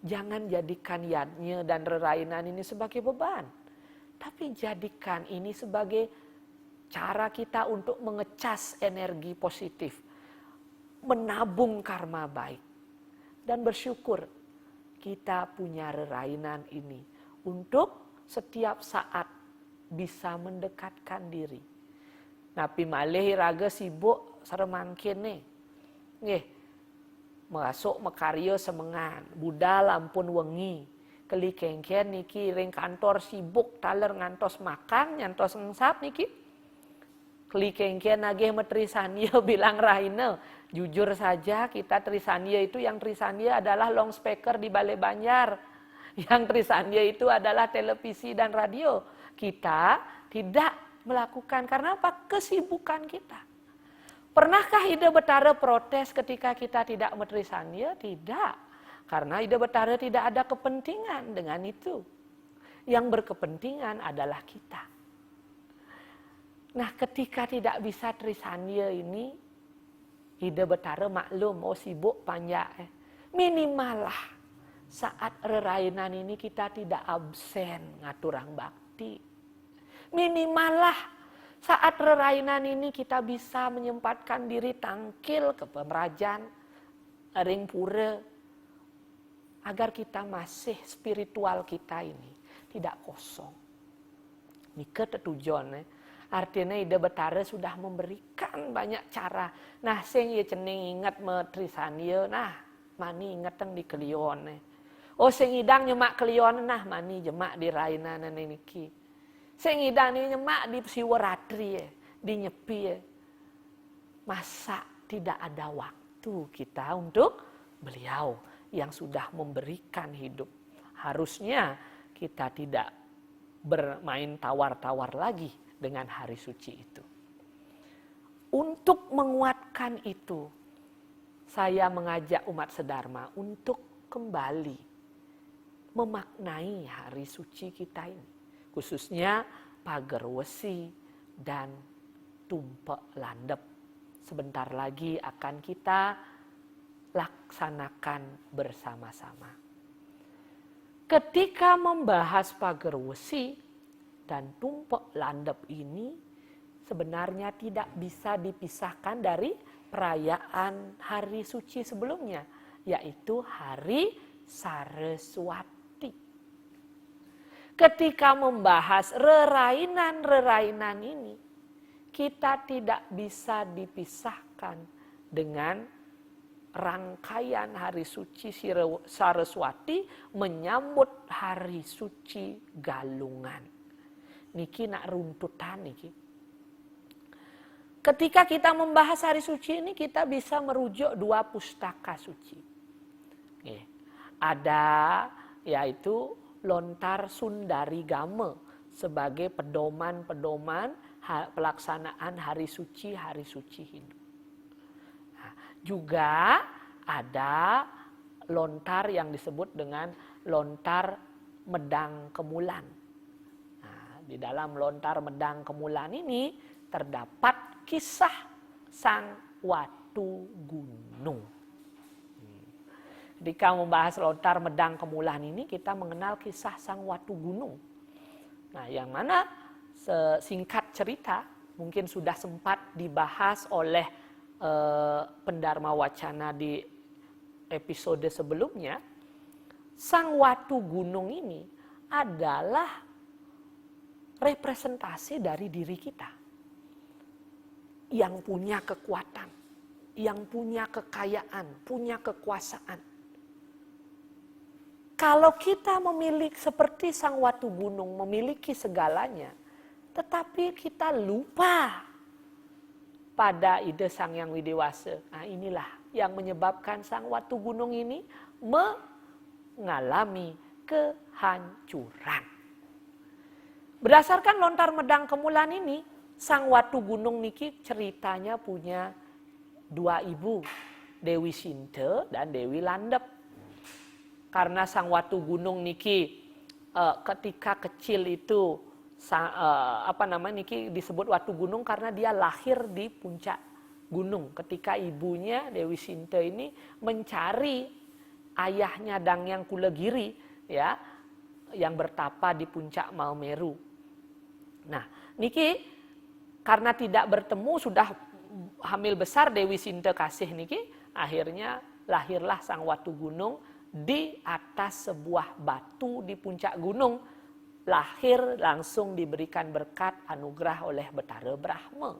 jangan jadikan yadnya dan rerainan ini sebagai beban. Tapi jadikan ini sebagai cara kita untuk mengecas energi positif. Menabung karma baik. Dan bersyukur kita punya rerainan ini. Untuk setiap saat bisa mendekatkan diri. Napi malih raga sibuk saremangkin nih. Nggih. Masuk makarya semengan, budal ampun wengi. Keli kengken niki ring kantor sibuk taler ngantos makan nyantos ngesap niki. Keli kengken nagih metrisania bilang raine. Jujur saja kita trisania itu yang trisania adalah long speaker di Balai Banjar. Yang trisania itu adalah televisi dan radio. Kita tidak melakukan karena apa? Kesibukan kita. Pernahkah Ida Betara protes ketika kita tidak metrisania? Tidak. Karena Ida Betara tidak ada kepentingan dengan itu. Yang berkepentingan adalah kita. Nah, ketika tidak bisa trisania ini, Ida Betara maklum, sibuk panjang. Minimal lah saat rerainan ini kita tidak absen ngaturang bakti. Minimal lah saat rerainan ini kita bisa menyempatkan diri tangkil ke pemerajan, ring pura, agar kita masih spiritual kita ini tidak kosong. Nika tujuan artinya Ida Betara sudah memberikan banyak cara. Nah, sing ye cening ingat metrisania, nah mani ingat teng di kelion. Oh sing idang nyemak kelion, nah mani jemak di rainan niki. Sing idang ni nyemak di siwaratri, di nyepi. Masa tidak ada waktu kita untuk beliau yang sudah memberikan hidup. Harusnya kita tidak bermain tawar-tawar lagi dengan hari suci itu. Untuk menguatkan itu, saya mengajak umat sedharma untuk kembali memaknai hari suci kita ini. Khususnya pagar wesi dan tumpak landep. Sebentar lagi akan kita laksanakan bersama-sama. Ketika membahas pagar wesi dan tumpak landep ini sebenarnya tidak bisa dipisahkan dari perayaan hari suci sebelumnya, yaitu hari Saraswati. Ketika membahas rerainan-rerainan ini, kita tidak bisa dipisahkan dengan rangkaian hari suci Saraswati menyambut hari suci Galungan. Niki nak runtutan niki. Ketika kita membahas hari suci ini, kita bisa merujuk 2 pustaka suci. Ada yaitu Lontar Sundarigama sebagai pedoman-pedoman pelaksanaan hari suci Hindu. Nah, juga ada lontar yang disebut dengan lontar Medang Kemulan. Nah, di dalam lontar Medang Kemulan ini terdapat kisah Sang Watu Gunung. Ketika membahas lontar Medang Kemulan ini, kita mengenal kisah Sang Watu Gunung. Nah, yang mana singkat cerita mungkin sudah sempat dibahas oleh Pendharma Wacana di episode sebelumnya. Sang Watu Gunung ini adalah representasi dari diri kita yang punya kekuatan, yang punya kekayaan, punya kekuasaan. Kalau kita memiliki seperti Sang Watu Gunung, memiliki segalanya, tetapi kita lupa pada ide Sang Hyang Widewasa. Nah, inilah yang menyebabkan Sang Watu Gunung ini mengalami kehancuran. Berdasarkan lontar Medang Kemulan ini, Sang Watu Gunung niki ceritanya punya 2 ibu, Dewi Sinta dan Dewi Landep. Karena Sang Watu Gunung niki ketika kecil itu niki disebut Watu Gunung karena dia lahir di puncak gunung. Ketika ibunya Dewi Sinta ini mencari ayahnya Dangyang Kulagiri, ya, yang bertapa di puncak Mahameru. Nah, niki karena tidak bertemu, sudah hamil besar Dewi Sinta Kasih niki, akhirnya lahirlah Sang Watu Gunung di atas sebuah batu di puncak gunung. Lahir langsung diberikan berkat anugerah oleh Betara Brahma.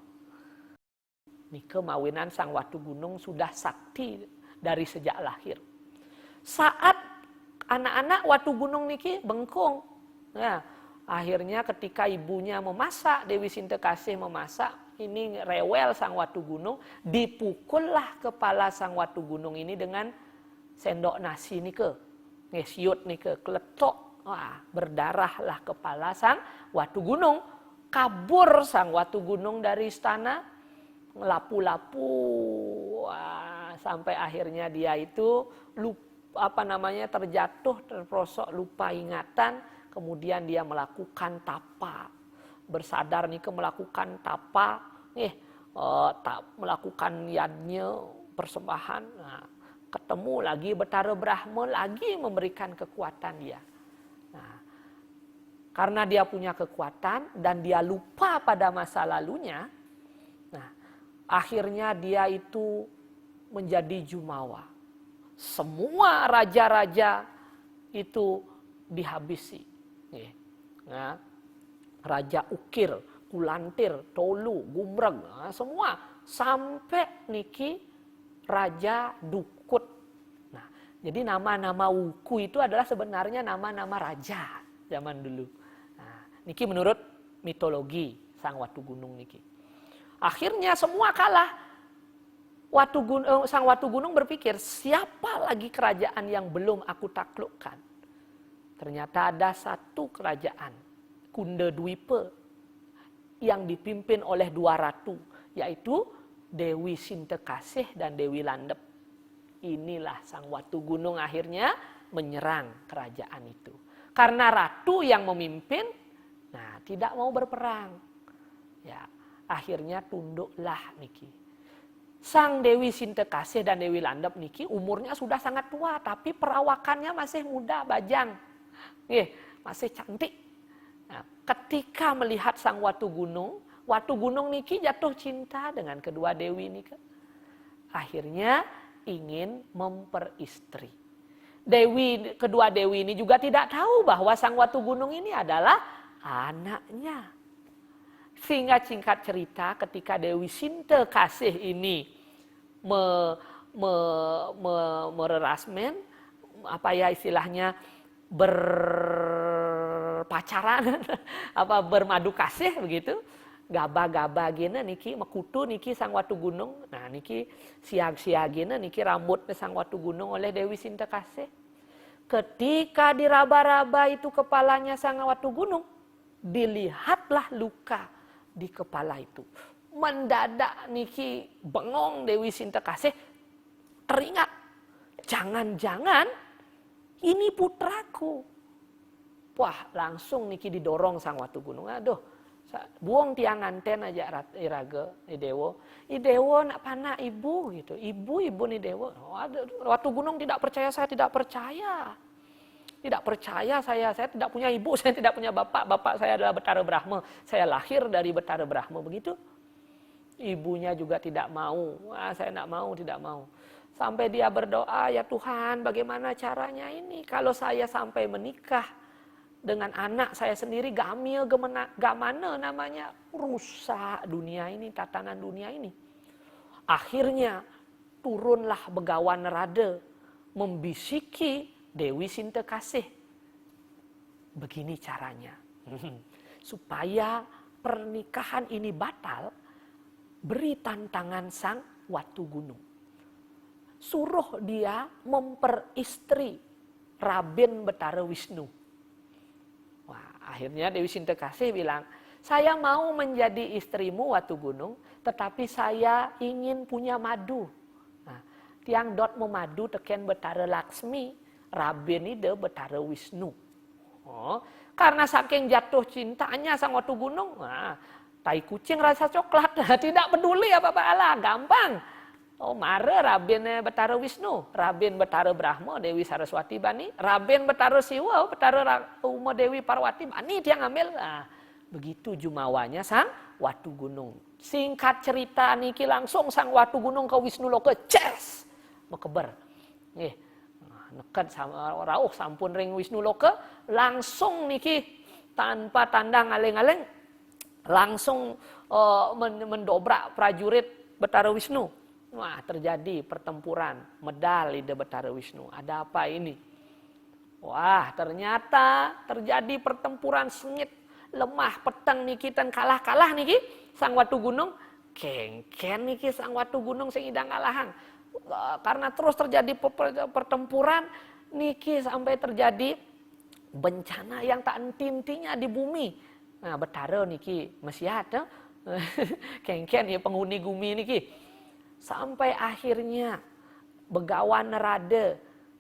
Nike mawinan Sang Watu Gunung sudah sakti dari sejak lahir. Saat anak-anak Watu Gunung niki bengkung, ya, akhirnya ketika ibunya memasak, Dewi Sinta Kasih memasak, ini rewel Sang Watu Gunung, dipukullah kepala Sang Watu Gunung ini dengan sendok nasi nike, ngesiut nike, kletok. Wah, berdarahlah kepala Sang Watu Gunung. Kabur Sang Watu Gunung dari istana, lapu-lapu, sampai akhirnya dia itu terjatuh, terperosok, lupa ingatan. Kemudian dia melakukan tapa, bersadar nih melakukan tapa, melakukan yadnya, persembahan. Nah, ketemu lagi Betara Brahma, lagi memberikan kekuatan dia. Nah, karena dia punya kekuatan dan dia lupa pada masa lalunya, nah, akhirnya dia itu menjadi jumawa. Semua raja-raja itu dihabisi. Nah, Raja Ukir, Kulantir, Tolu, Gumreng, nah, semua sampai niki Raja Dukut. Nah, jadi nama-nama Wuku itu adalah sebenarnya nama-nama raja zaman dulu. Nah, niki menurut mitologi Sang Watu Gunung niki. Akhirnya semua kalah. Sang Watu Gunung berpikir, siapa lagi kerajaan yang belum aku taklukkan? Ternyata ada satu kerajaan, Kunda Dwipa, yang dipimpin oleh 2 ratu, yaitu Dewi Sinta Kasih dan Dewi Landep. Inilah Sang Watu Gunung akhirnya menyerang kerajaan itu. Karena ratu yang memimpin, nah, tidak mau berperang. Ya, akhirnya tunduklah niki. Sang Dewi Sinta Kasih dan Dewi Landep niki umurnya sudah sangat tua, tapi perawakannya masih muda, bajang. Masih cantik. Nah, ketika melihat Sang Watu Gunung niki jatuh cinta dengan kedua dewi niki. Akhirnya ingin memperistri. Kedua dewi ini juga tidak tahu bahwa Sang Watu Gunung ini adalah anaknya. Sehingga singkat cerita ketika Dewi Sintakasih ini mererasmen, apa ya istilahnya, berpacaran, apa bermadu kasih begitu, gaba-gaba gini niki mekutu niki sang watu gunung. Nah niki siag-siag gini niki rambut sang watu gunung oleh Dewi Sintakasih. Ketika diraba-raba itu kepalanya sang watu gunung, dilihatlah luka di kepala itu. Mendadak niki bengong Dewi Sintakasih, teringat, jangan-jangan ini putraku. Wah, langsung niki didorong sang watu gunung. Aduh, buang tiang anten aja iraga Dewo. Dewo nak pana ibu gitu. Ibu ni Dewo. Watu gunung tidak percaya, saya tidak percaya. Tidak percaya saya tidak punya ibu, saya tidak punya bapak. Bapak saya adalah Betara Brahma. Saya lahir dari Betara Brahma begitu. Ibunya juga tidak mau. Wah, saya tidak mau, tidak mau. Sampai dia berdoa, ya Tuhan, bagaimana caranya ini? Kalau saya sampai menikah dengan anak saya sendiri, gamil, gamana namanya, rusak dunia ini, tatanan dunia ini. Akhirnya turunlah Begawan Nerada membisiki Dewi Sintakasih. Begini caranya. Supaya pernikahan ini batal, beri tantangan sang watu gunung. Suruh dia memperistri Raben Betara Wisnu. Wah, akhirnya Dewi Sintakasih bilang, saya mau menjadi istrimu watu gunung, tetapi saya ingin punya madu. Nah, tiang dot memadu teken Betara Laksmi, Raben ide Betara Wisnu. Oh, karena saking jatuh cintanya sang watu gunung, tai kucing rasa coklat, tidak peduli apa-apa, alah gampang. Oh, mare Raben Betara Wisnu, Raben Betara Brahma, Dewi Saraswati bani, Raben Betara Siwa, Betara Uma Dewi Parwati bani dia ngambil. Begitu jumawanya sang watu gunung. Singkat cerita niki langsung sang watu gunung ke Wisnu Loka, ces, mekeber. Nekat sama rauh sampun ring Wisnu Loka, langsung niki tanpa tanda ngaleng-ngaleng langsung mendobrak prajurit Betara Wisnu. Wah, terjadi pertempuran medal ide Betara Wisnu. Ada apa ini? Wah, ternyata terjadi pertempuran sengit, lemah peteng niki dan kalah niki sang watu gunung, kengken niki sang watu gunung sing idang kalahan. Karena terus terjadi pertempuran niki sampai terjadi bencana yang tak henti-hentinya di bumi. Nah, Betara niki masih ada kengken ya penghuni bumi niki. Sampai akhirnya Begawan Nerada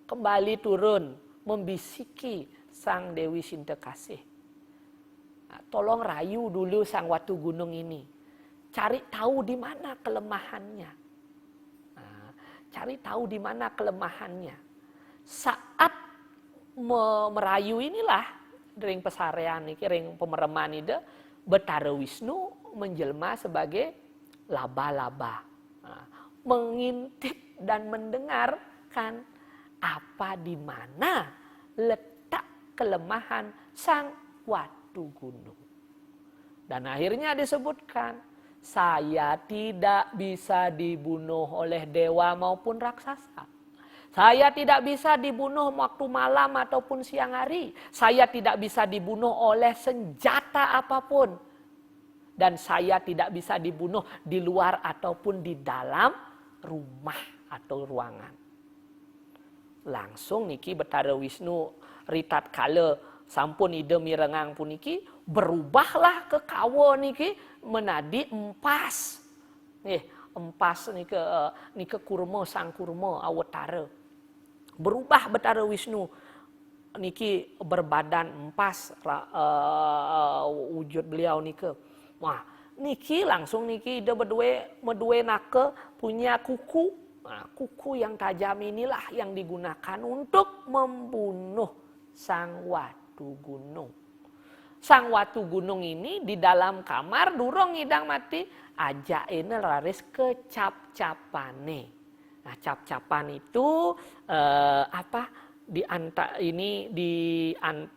kembali turun membisiki sang Dewi Sintakasih. Nah, tolong rayu dulu sang watu gunung ini. Cari tahu di mana kelemahannya. Cari tahu di mana kelemahannya. Saat merayu inilah, ring pesarean ini, ring pemereman ini, Betara Wisnu menjelma sebagai laba-laba. Mengintip dan mendengarkan apa di mana letak kelemahan sang watu gunung. Dan akhirnya disebutkan, saya tidak bisa dibunuh oleh dewa maupun raksasa. Saya tidak bisa dibunuh waktu malam ataupun siang hari. Saya tidak bisa dibunuh oleh senjata apapun. Dan saya tidak bisa dibunuh di luar ataupun di dalam rumah atau ruangan. Langsung niki Betara Wisnu ritat kala sampun ide mirengang puniki, berubahlah ke kawa niki menadi empas. Empas nike kurma sang kurma awatara. Berubah Betara Wisnu niki berbadan empas wujud beliau nike. Wah, niki langsung niki ide berdua nake punya kuku. Nah, kuku yang tajam inilah yang digunakan untuk membunuh sang watu gunung. Sang watu gunung ini di dalam kamar durung ngidang mati, aja ini laris ke cap-capane. Nah, cap-capan itu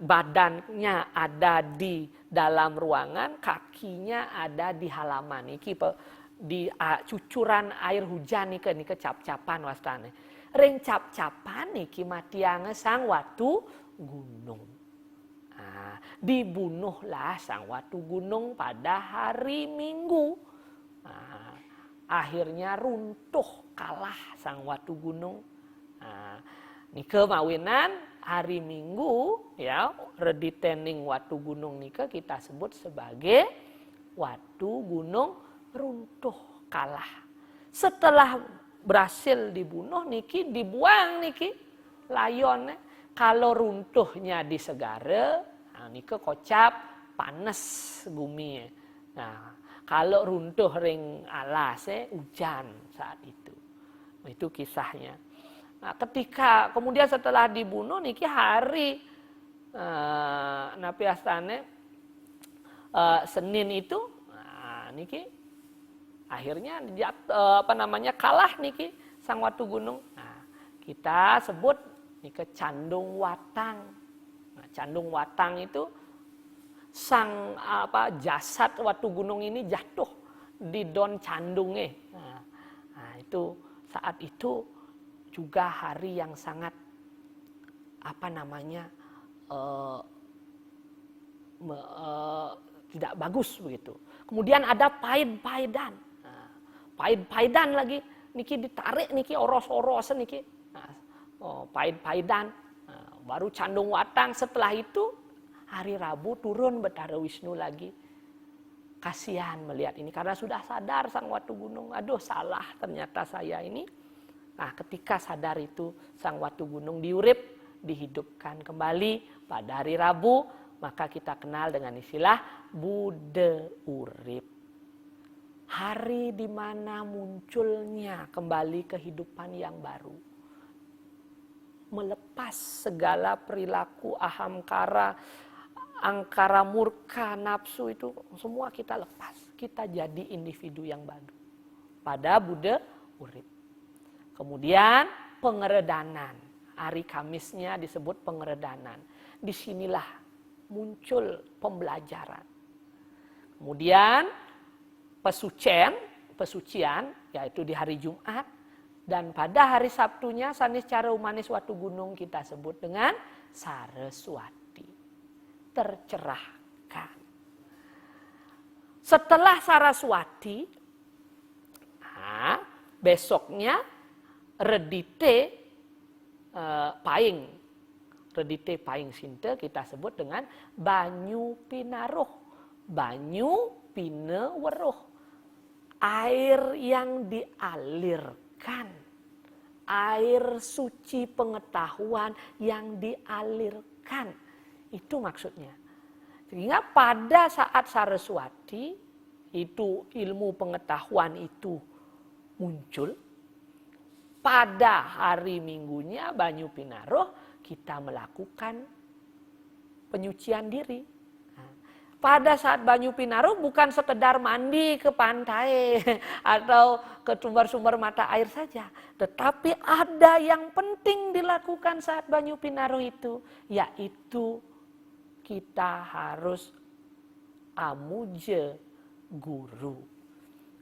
badannya ada di dalam ruangan, kakinya ada di halaman. Iki di cucuran air hujan niki cap-capan wastane. Ring cap-capan niki matiange sang watu gunung. Dibunuhlah sang watu gunung pada hari Minggu. Akhirnya runtuh, kalah sang watu gunung. Nike mawinan hari Minggu ya, reditening watu gunung nike kita sebut sebagai watu gunung runtuh, kalah. Setelah berhasil dibunuh niki dibuang niki layonnya. Kalau runtuhnya di segara, nike kocap panas bumi. Nah, kalau runtuh ring alas hujan saat itu. Itu kisahnya. Nah, kemudian setelah dibunuh niki hari napiastane Senin itu, niki akhirnya kalah niki sang watu gunung. Nah, kita sebut niki Candung Watang. Nah, Candung Watang itu sang jasad watu gunung ini jatuh di Don Candunge. Nah, itu saat itu juga hari yang sangat tidak bagus begitu. Kemudian ada Paid-Paidan. Paid-Paidan lagi niki ditarik niki oros-oros niki. Paid-Paidan. Baru Candung Watang. Setelah itu hari Rabu turun Betara Wisnu lagi. Kasihan melihat ini karena sudah sadar sang watu gunung. Aduh, salah ternyata saya ini. Nah, ketika sadar itu sang watu gunung diurip, dihidupkan kembali pada hari Rabu, maka kita kenal dengan istilah Bude Urip. Hari di mana munculnya kembali kehidupan yang baru. Melepas segala perilaku ahamkara, angkara murka, nafsu itu semua kita lepas. Kita jadi individu yang baru. Pada Bude Urip. Kemudian pengeredanan. Hari Kamisnya disebut pengeredanan. Disinilah muncul pembelajaran. Kemudian pesucian yaitu di hari Jumat. Dan pada hari Sabtunya sanes cara umanis watu gunung kita sebut dengan Saraswati. Tercerahkan. Setelah Saraswati, besoknya Redite Paing Sinte kita sebut dengan Banyu Pinaruh. Banyu Pineweruh. Air yang dialirkan. Air suci pengetahuan yang dialirkan. Itu maksudnya. Sehingga pada saat Saraswati itu ilmu pengetahuan itu muncul. Pada hari Minggunya Banyu Pinaruh kita melakukan penyucian diri. Pada saat Banyu Pinaruh bukan sekedar mandi ke pantai atau ke sumber-sumber mata air saja. Tetapi ada yang penting dilakukan saat Banyu Pinaruh itu. Yaitu kita harus amuja guru.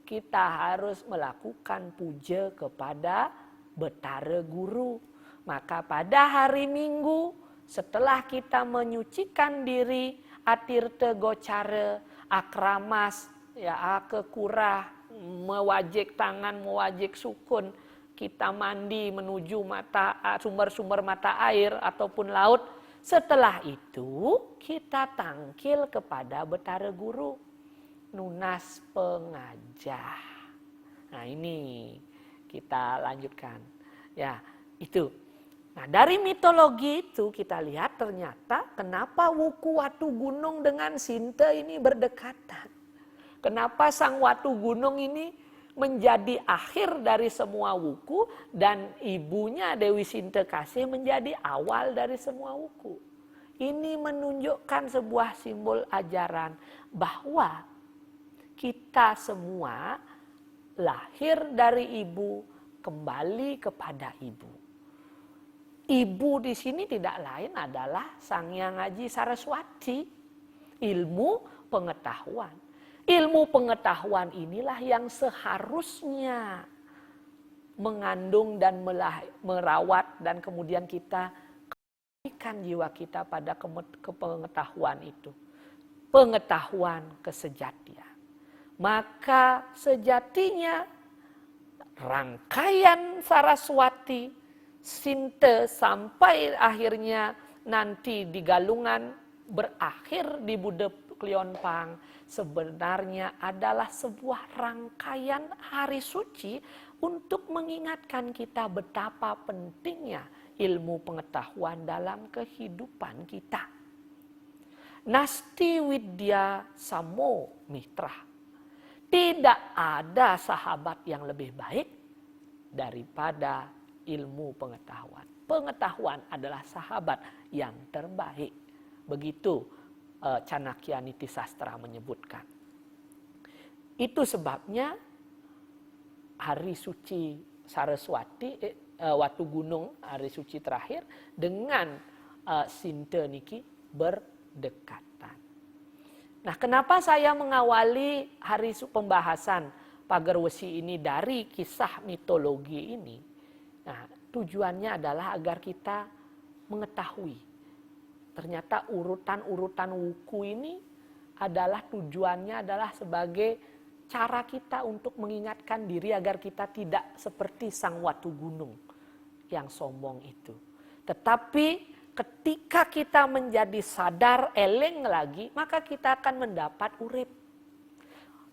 Kita harus melakukan puja kepada Betara Guru. Maka pada hari Minggu setelah kita menyucikan diri, atirte gocara, akramas, kekurah, mewajik tangan, mewajik sukun, kita mandi menuju sumber-sumber mata air ataupun laut. Setelah itu kita tangkil kepada Betara Guru, nunas pengajah. Nah, ini kita lanjutkan. Ya, itu. Nah, dari mitologi itu kita lihat ternyata kenapa wuku watu gunung dengan Sinte ini berdekatan. Kenapa sang watu gunung ini menjadi akhir dari semua wuku dan ibunya Dewi Sinte Kasih menjadi awal dari semua wuku. Ini menunjukkan sebuah simbol ajaran bahwa kita semua lahir dari ibu, kembali kepada ibu. Ibu di sini tidak lain adalah Sang Hyang Haji Saraswati, ilmu pengetahuan. Ilmu pengetahuan inilah yang seharusnya mengandung dan merawat dan kemudian kita kembalikan jiwa kita pada pengetahuan itu. Pengetahuan kesejatian. Maka sejatinya rangkaian Saraswati Sinte sampai akhirnya nanti di Galungan berakhir di Buddha Klionpang sebenarnya adalah sebuah rangkaian hari suci untuk mengingatkan kita betapa pentingnya ilmu pengetahuan dalam kehidupan kita. Nasti Widya Samo Mitra. Tidak ada sahabat yang lebih baik daripada ilmu pengetahuan. Pengetahuan adalah sahabat yang terbaik. Begitu Chanakya Niti Sastra menyebutkan. Itu sebabnya hari suci Saraswati, Watu Gunung hari suci terakhir dengan Sinte niki berdekatan. Nah, kenapa saya mengawali hari pembahasan Pagar Wesi ini dari kisah mitologi ini? Nah, tujuannya adalah agar kita mengetahui. Ternyata urutan-urutan wuku ini adalah tujuannya adalah sebagai cara kita untuk mengingatkan diri agar kita tidak seperti sang Watu Gunung yang sombong itu. Tetapi ketika kita menjadi sadar eleng lagi, maka kita akan mendapat urip.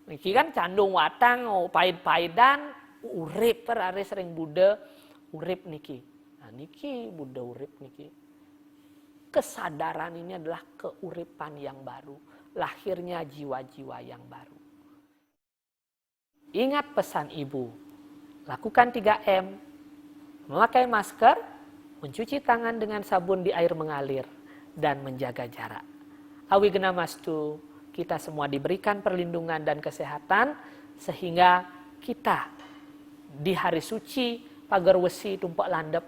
Niki kan candung watang, pahit-pahitan, urip perare sering Buddha, urip niki. Nah niki Buddha urip niki. Kesadaran ini adalah keuripan yang baru, lahirnya jiwa-jiwa yang baru. Ingat pesan ibu, lakukan 3M, memakai masker, mencuci tangan dengan sabun di air mengalir, dan menjaga jarak. Awigena-mastu, kita semua diberikan perlindungan dan kesehatan, sehingga kita di hari suci Pagar Wesi Tumpak Landep,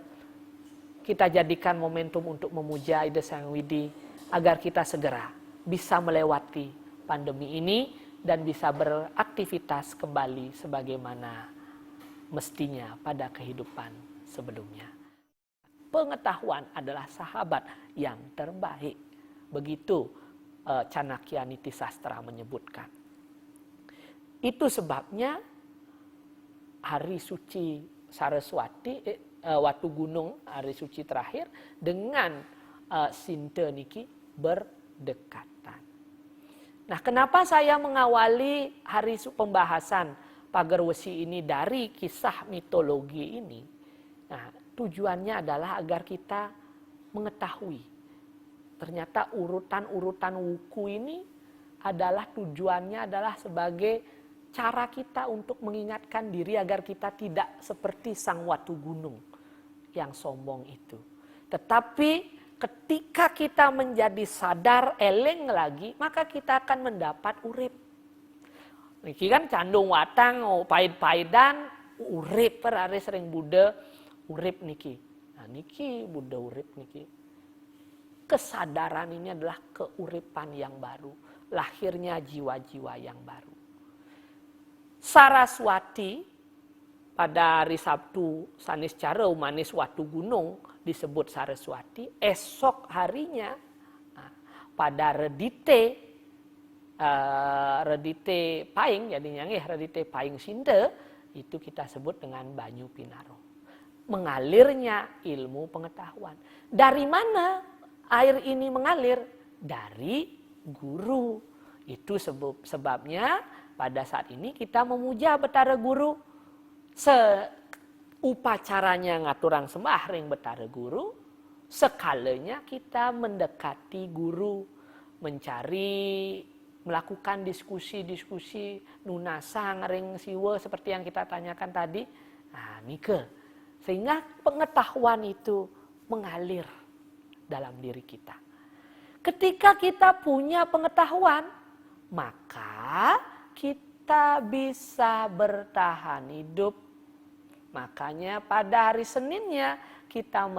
kita jadikan momentum untuk memuja Ida Sang Widi, agar kita segera bisa melewati pandemi ini, dan bisa beraktivitas kembali sebagaimana mestinya pada kehidupan sebelumnya. Pengetahuan adalah sahabat yang terbaik. Begitu Chanakya Niti Sastra menyebutkan. Itu sebabnya hari suci Saraswati, Watu Gunung hari suci terakhir dengan Sinte niki berdekatan. Nah, kenapa saya mengawali hari pembahasan Pagar Wesi ini dari kisah mitologi ini? Nah, tujuannya adalah agar kita mengetahui. Ternyata urutan-urutan wuku ini adalah tujuannya adalah sebagai cara kita untuk mengingatkan diri agar kita tidak seperti sang Watu Gunung yang sombong itu. Tetapi ketika kita menjadi sadar eleng lagi, maka kita akan mendapat urip. Niki kan candung watang, pahit-pahitan, urip perare sering Buddha, urip niki. Nah niki Buddha urip niki. Kesadaran ini adalah keuripan yang baru, lahirnya jiwa-jiwa yang baru. Saraswati pada hari Sabtu Saniscara Manis Watu Gunung disebut Saraswati. Esok harinya pada Redite Paing, jadinya Redite Paing Sinte, itu kita sebut dengan Banyu Pinaro. Mengalirnya ilmu pengetahuan. Dari mana air ini mengalir? Dari guru. Itu sebabnya pada saat ini kita memuja Betara Guru. Upacaranya ngaturang sembah ring Betara Guru. Sekalanya kita mendekati guru, melakukan diskusi-diskusi nunasang ring siwa seperti yang kita tanyakan tadi. Nah, nike. Sehingga pengetahuan itu mengalir dalam diri kita. Ketika kita punya pengetahuan, maka kita bisa bertahan hidup Makanya pada hari Seninnya kita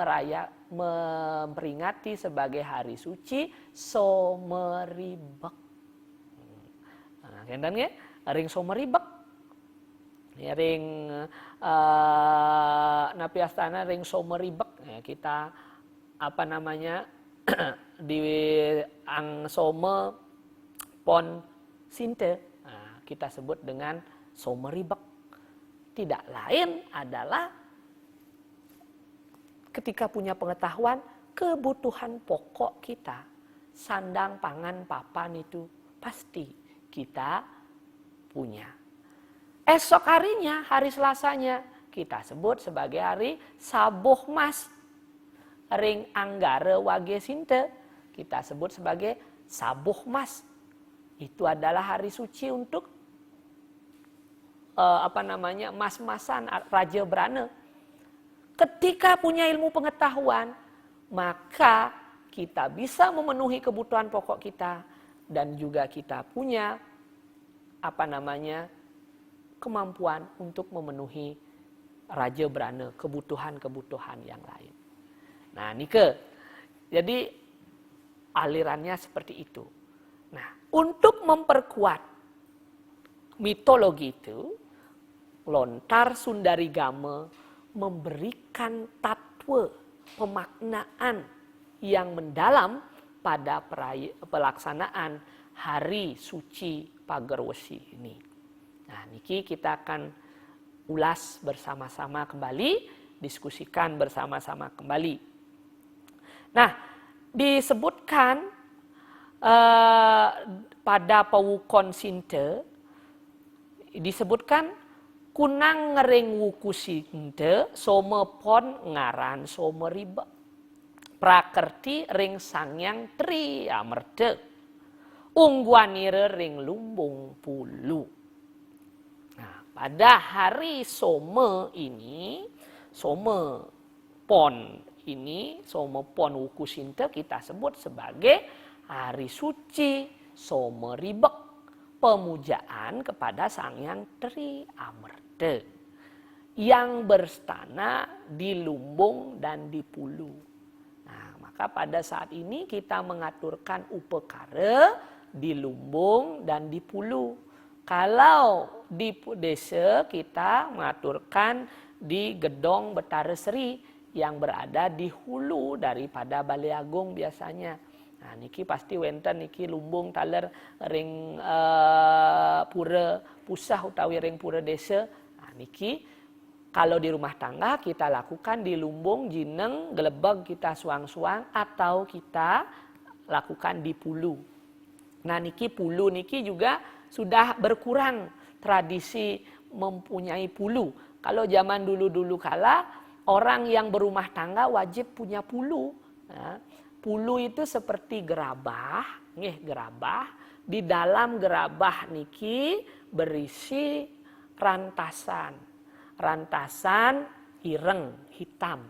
memperingati sebagai hari suci Someribek. Nah, kenten nggih? Ring Someribek. Ring Napi Astana ring Someribek. Ya, kita di ang Some pon sinte. Nah, kita sebut dengan Someribek. Tidak lain adalah ketika punya pengetahuan, kebutuhan pokok kita, sandang, pangan, papan itu pasti kita punya. Esok harinya, hari Selasanya, kita sebut sebagai hari Saboh Mas. Ring Anggara Wage Sinte, kita sebut sebagai Saboh Mas. Itu adalah hari suci untuk mas-masan Raja Brana. Ketika punya ilmu pengetahuan, maka kita bisa memenuhi kebutuhan pokok kita dan juga kita punya kemampuan untuk memenuhi Raja Brana kebutuhan-kebutuhan yang lain. Nah, nike. Jadi alirannya seperti itu. Nah, untuk memperkuat mitologi itu, Lontar Sundarigama memberikan tatwa pemaknaan yang mendalam pada pelaksanaan hari suci Pagerwesi ini. Nah, niki kita akan ulas bersama-sama kembali, diskusikan bersama-sama kembali. Nah, disebutkan pada Pawukon Sinte disebutkan kunang ngering wuku sinte somepon ngaran Someribek. Prakerti ring sangyang tri amerde. Ungguanire ring lumbung pulu. Nah, pada hari Some ini, Somepon wuku sinte kita sebut sebagai hari suci Someribek. Pemujaan kepada Sang Hyang Tri Amerde yang berstana di lumbung dan di pulu. Nah, maka pada saat ini kita mengaturkan upekara di lumbung dan di pulu. Kalau di desa kita mengaturkan di Gedong Betara Seri yang berada di hulu daripada Balai Agung biasanya. Nah, niki pasti wenten niki lumbung taler ring pura pusah utawi ring pura desa. Nah, niki kalau di rumah tangga kita lakukan di lumbung jineng gelebeg kita suang-suang atau kita lakukan di pulu. Nah, niki pulu niki juga sudah berkurang tradisi mempunyai pulu. Kalau zaman dulu-dulu kala orang yang berumah tangga wajib punya pulu. Nah, pulu itu seperti gerabah, gerabah. Di dalam gerabah niki berisi rantasan ireng hitam.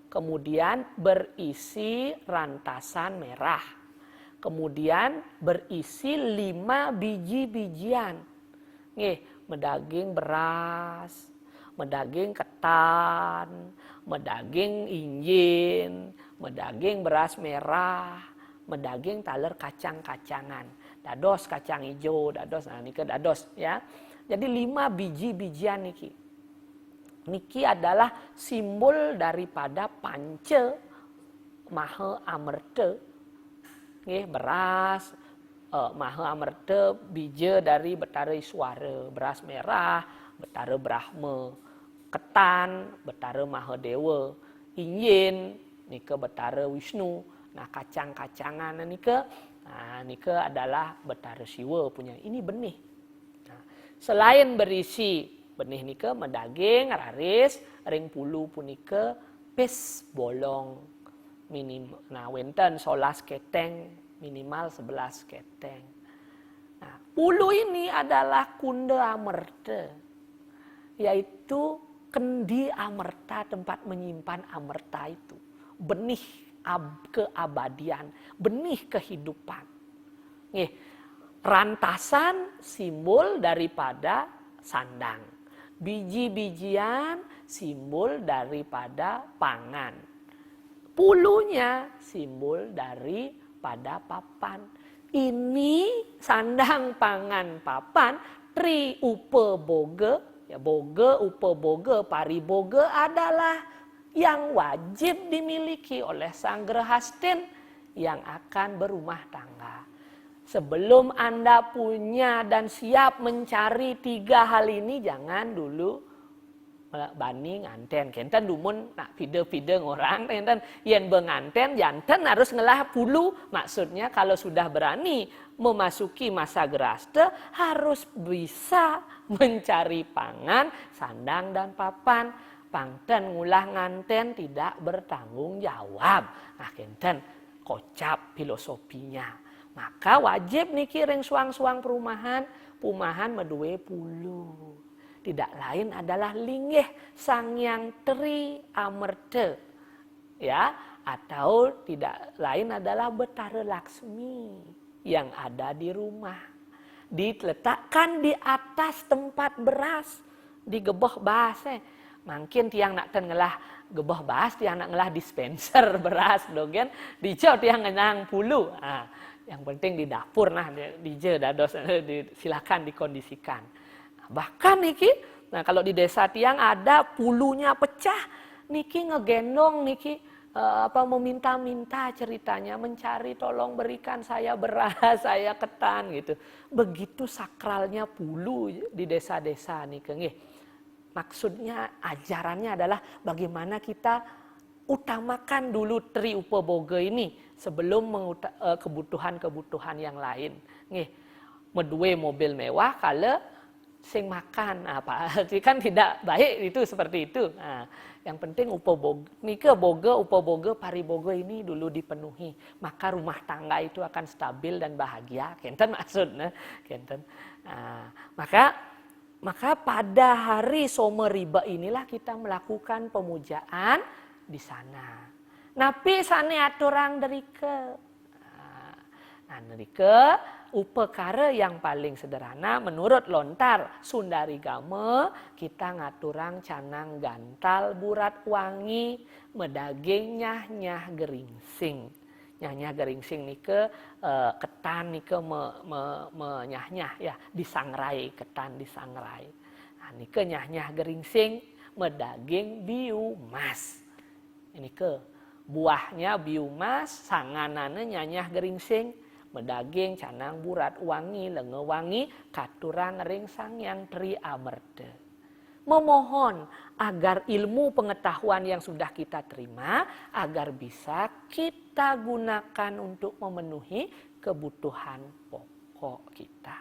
Kemudian berisi rantasan merah. Kemudian berisi 5 biji-bijian. Medaging beras, medaging ketan, medaging injin, medaging beras merah, medaging taler kacang-kacangan. Dados kacang hijau, dados, nah niki dados ya. Jadi 5 biji-bijian niki. Niki adalah simbol daripada Panca Maha Amerta. Beras Maha Amerta, bija dari Betara Iswara, beras merah, Betara Brahma, ketan, Betara Mahadewa, injin, nika Betara Wisnu. Nah, kacang-kacangan nika adalah Betara Siwa punya. Ini benih. Nah, selain berisi benih nika medaging, raris, ring pulu punika pes bolong minimal. Nah, wenten 11 keteng, minimal 11 keteng. Nah, pulu ini adalah kunda amerta, yaitu kendi amerta, tempat menyimpan amerta itu. Benih keabadian, benih kehidupan. Rantasan simbol daripada sandang. Biji-bijian simbol daripada pangan. Pulunya simbol daripada papan. Ini sandang pangan papan tri upa boga, ya boga, upa boga, pari boga adalah yang wajib dimiliki oleh sang grahastin yang akan berumah tangga. Sebelum Anda punya dan siap mencari 3 hal ini, jangan dulu bani nganten. Kenten dumun nak pide-pide orang, kenten yen benganten, janten harus ngelah pulu. Maksudnya kalau sudah berani memasuki masa geraste, harus bisa mencari pangan, sandang dan papan. Pangten ngulah nganten tidak bertanggung jawab. Nah kenten kocap filosofinya. Maka wajib niki ring suang-suang perumahan medue pulu. Tidak lain adalah linggih Sangyang Tri Amarta. Ya, atau tidak lain adalah Betara Laksmi yang ada di rumah. Diletakkan di atas tempat beras, di gebah bas. Mungkin tiang nak tengelah gebah bas, tiang nak ngelah dispenser beras dogen, dijauh tiang ngenang pulu. Yang penting di dapur nah DJ dados silakan dikondisikan. Bahkan niki, nah kalau di desa tiang ada pulunya pecah, niki ngegendong niki meminta-minta ceritanya, mencari tolong berikan saya beras, saya ketan gitu. Begitu sakralnya pulu di desa-desa niki nggih. Maksudnya ajarannya adalah bagaimana kita utamakan dulu Tri Upaboga ini sebelum kebutuhan-kebutuhan yang lain. Nih, medue mobil mewah kalau sing makan apa kan tidak baik itu seperti itu. Nah, yang penting Upaboga, nika boga, Upaboga, pariboga ini dulu dipenuhi, maka rumah tangga itu akan stabil dan bahagia. Kenten maksudnya, kenten. Nah, maka pada hari Someriba inilah kita melakukan pemujaan di sana. Napi sana aturang derike. Nah, derike upekara yang paling sederhana menurut lontar Sundari Gama, kita ngaturang canang gantal burat wangi medaging nyah-nyah geringsing. Nyah-nyah geringsing nike ketan nike menyah-nyah ya disangrai, ketan disangrai. Nah, nike nyah-nyah geringsing medaging biomas. Ini ke buahnya biomas, sanganane nyanyah geringsing, medaging canang burat wangi, lenge wangi, katuran ring Sangyang Tri Amarta. Memohon agar ilmu pengetahuan yang sudah kita terima, agar bisa kita gunakan untuk memenuhi kebutuhan pokok kita.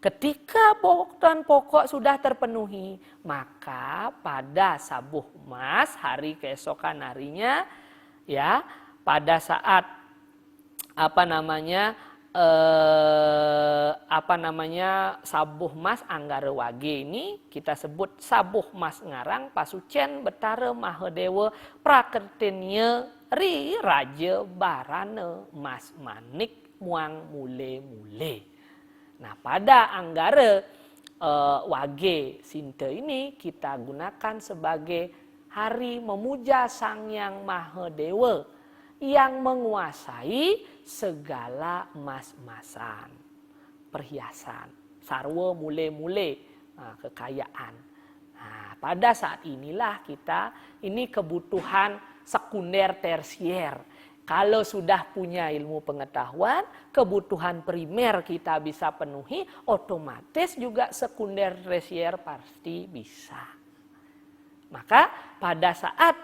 Ketika kebutuhan pokok sudah terpenuhi, maka pada sabuh mas hari keesokan harinya, ya pada saat sabuh mas anggara wage ini kita sebut sabuh mas ngarang pasucen betara mahadewa prakertinya ri raja barana mas manik muang mule-mule. Nah pada anggara wage sinta ini kita gunakan sebagai hari memuja Sangyang Mahadewa yang menguasai segala emas-emasan, perhiasan, sarwa mule-mule, kekayaan. Nah, pada saat inilah kita, ini kebutuhan sekunder tersier. Kalau sudah punya ilmu pengetahuan, kebutuhan primer kita bisa penuhi, otomatis juga sekunder tersier pasti bisa. Maka pada saat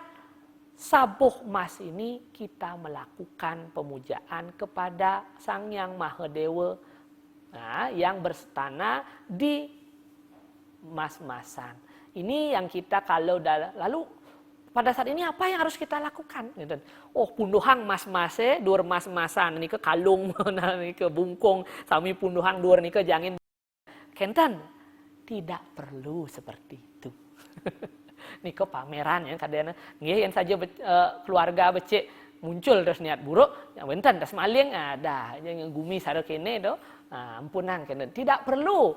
sabuh mas ini kita melakukan pemujaan kepada Sangyang Mahadewa yang berstana di mas-masan. Ini yang kita kalau lalu pada saat ini apa yang harus kita lakukan? Oh punduhang mas-mase, dur mas-masan, ini ke kalung, ini ke bungkung, sami punduhang dur ini ke jangin. Kenten, tidak perlu seperti itu. Ini ke pameran ya, kadang yang saja keluarga becek muncul terus niat buruk, yang benten terus maling ada, yang gumi sare kene do, ampunan kene. Tidak perlu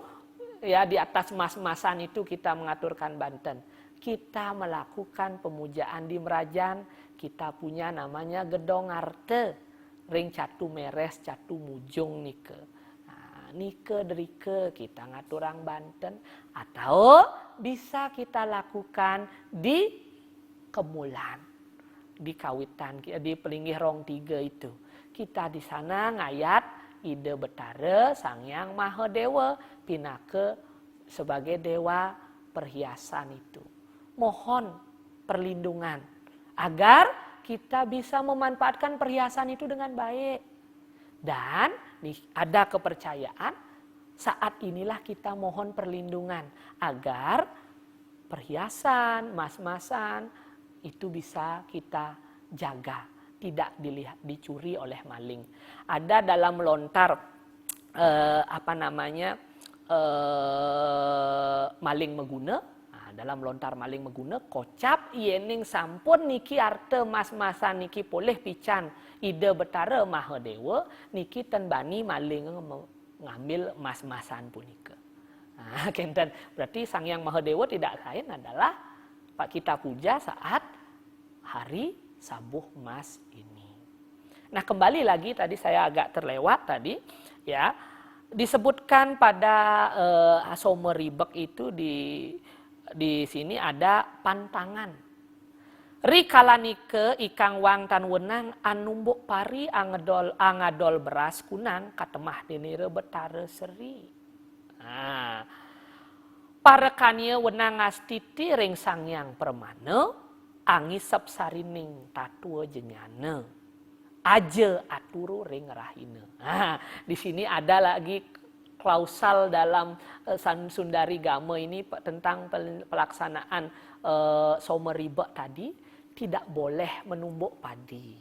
ya di atas mas-masan itu kita mengaturkan Banten. Kita melakukan pemujaan di Merajan, kita punya namanya Gedong Arte, ring catu meres, catu mujung nike. Nah, nike derike kita ngaturang Banten, atau bisa kita lakukan di Kemulan, di Kawitan, di Pelinggih Rong 3 itu. Kita di sana ngayat Ide Betara Sangyang Mahadewa Pinaka sebagai dewa perhiasan itu. Mohon perlindungan agar kita bisa memanfaatkan perhiasan itu dengan baik. Dan ada kepercayaan saat inilah kita mohon perlindungan agar perhiasan, mas-masan itu bisa kita jaga, tidak dicuri oleh maling. Ada dalam lontar maling meguna. Dalam lontar maling meguna, kocap iening sampun niki arte mas-masan niki poleh pican Ide Betara Mahadewa niki tenbani maling ngambil mas-masan punika. Nah, kenten berarti Sangyang Mahadewa tidak lain adalah Pak kita puja saat hari Sabuh Mas ini. Nah, kembali lagi tadi saya agak terlewat tadi ya. Disebutkan pada Someribek itu di sini ada pantangan. Rikalanike ikang wang tan wenang anumbuk pari angadol beras kunang katemah denire Betara Seri. Nah, parekania wenang astiti ring Sangyang Permana angisep sarining tatua jenyana. Aja aturu ring rahina. Nah, di sini ada lagi klausal dalam Sundari Gama ini tentang pelaksanaan Someribek tadi, tidak boleh menumbuk padi.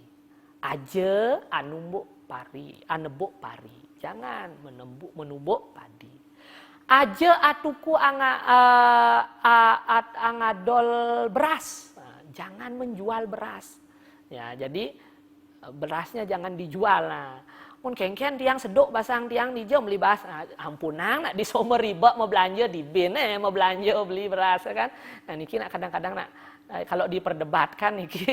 Aja anumbuk pari, anebuk pari. Jangan menumbuk padi. Aja atuku angadol beras. Nah, jangan menjual beras. Ya, jadi berasnya jangan dijual. Nah, mun kengken tiang seduk basang tiang dijom beli beras. Nah, ampunang nak di Someribek mau belanja di bin mau belanja beli beras kan. Nah niki nak kadang-kadang nak kalau diperdebatkan niki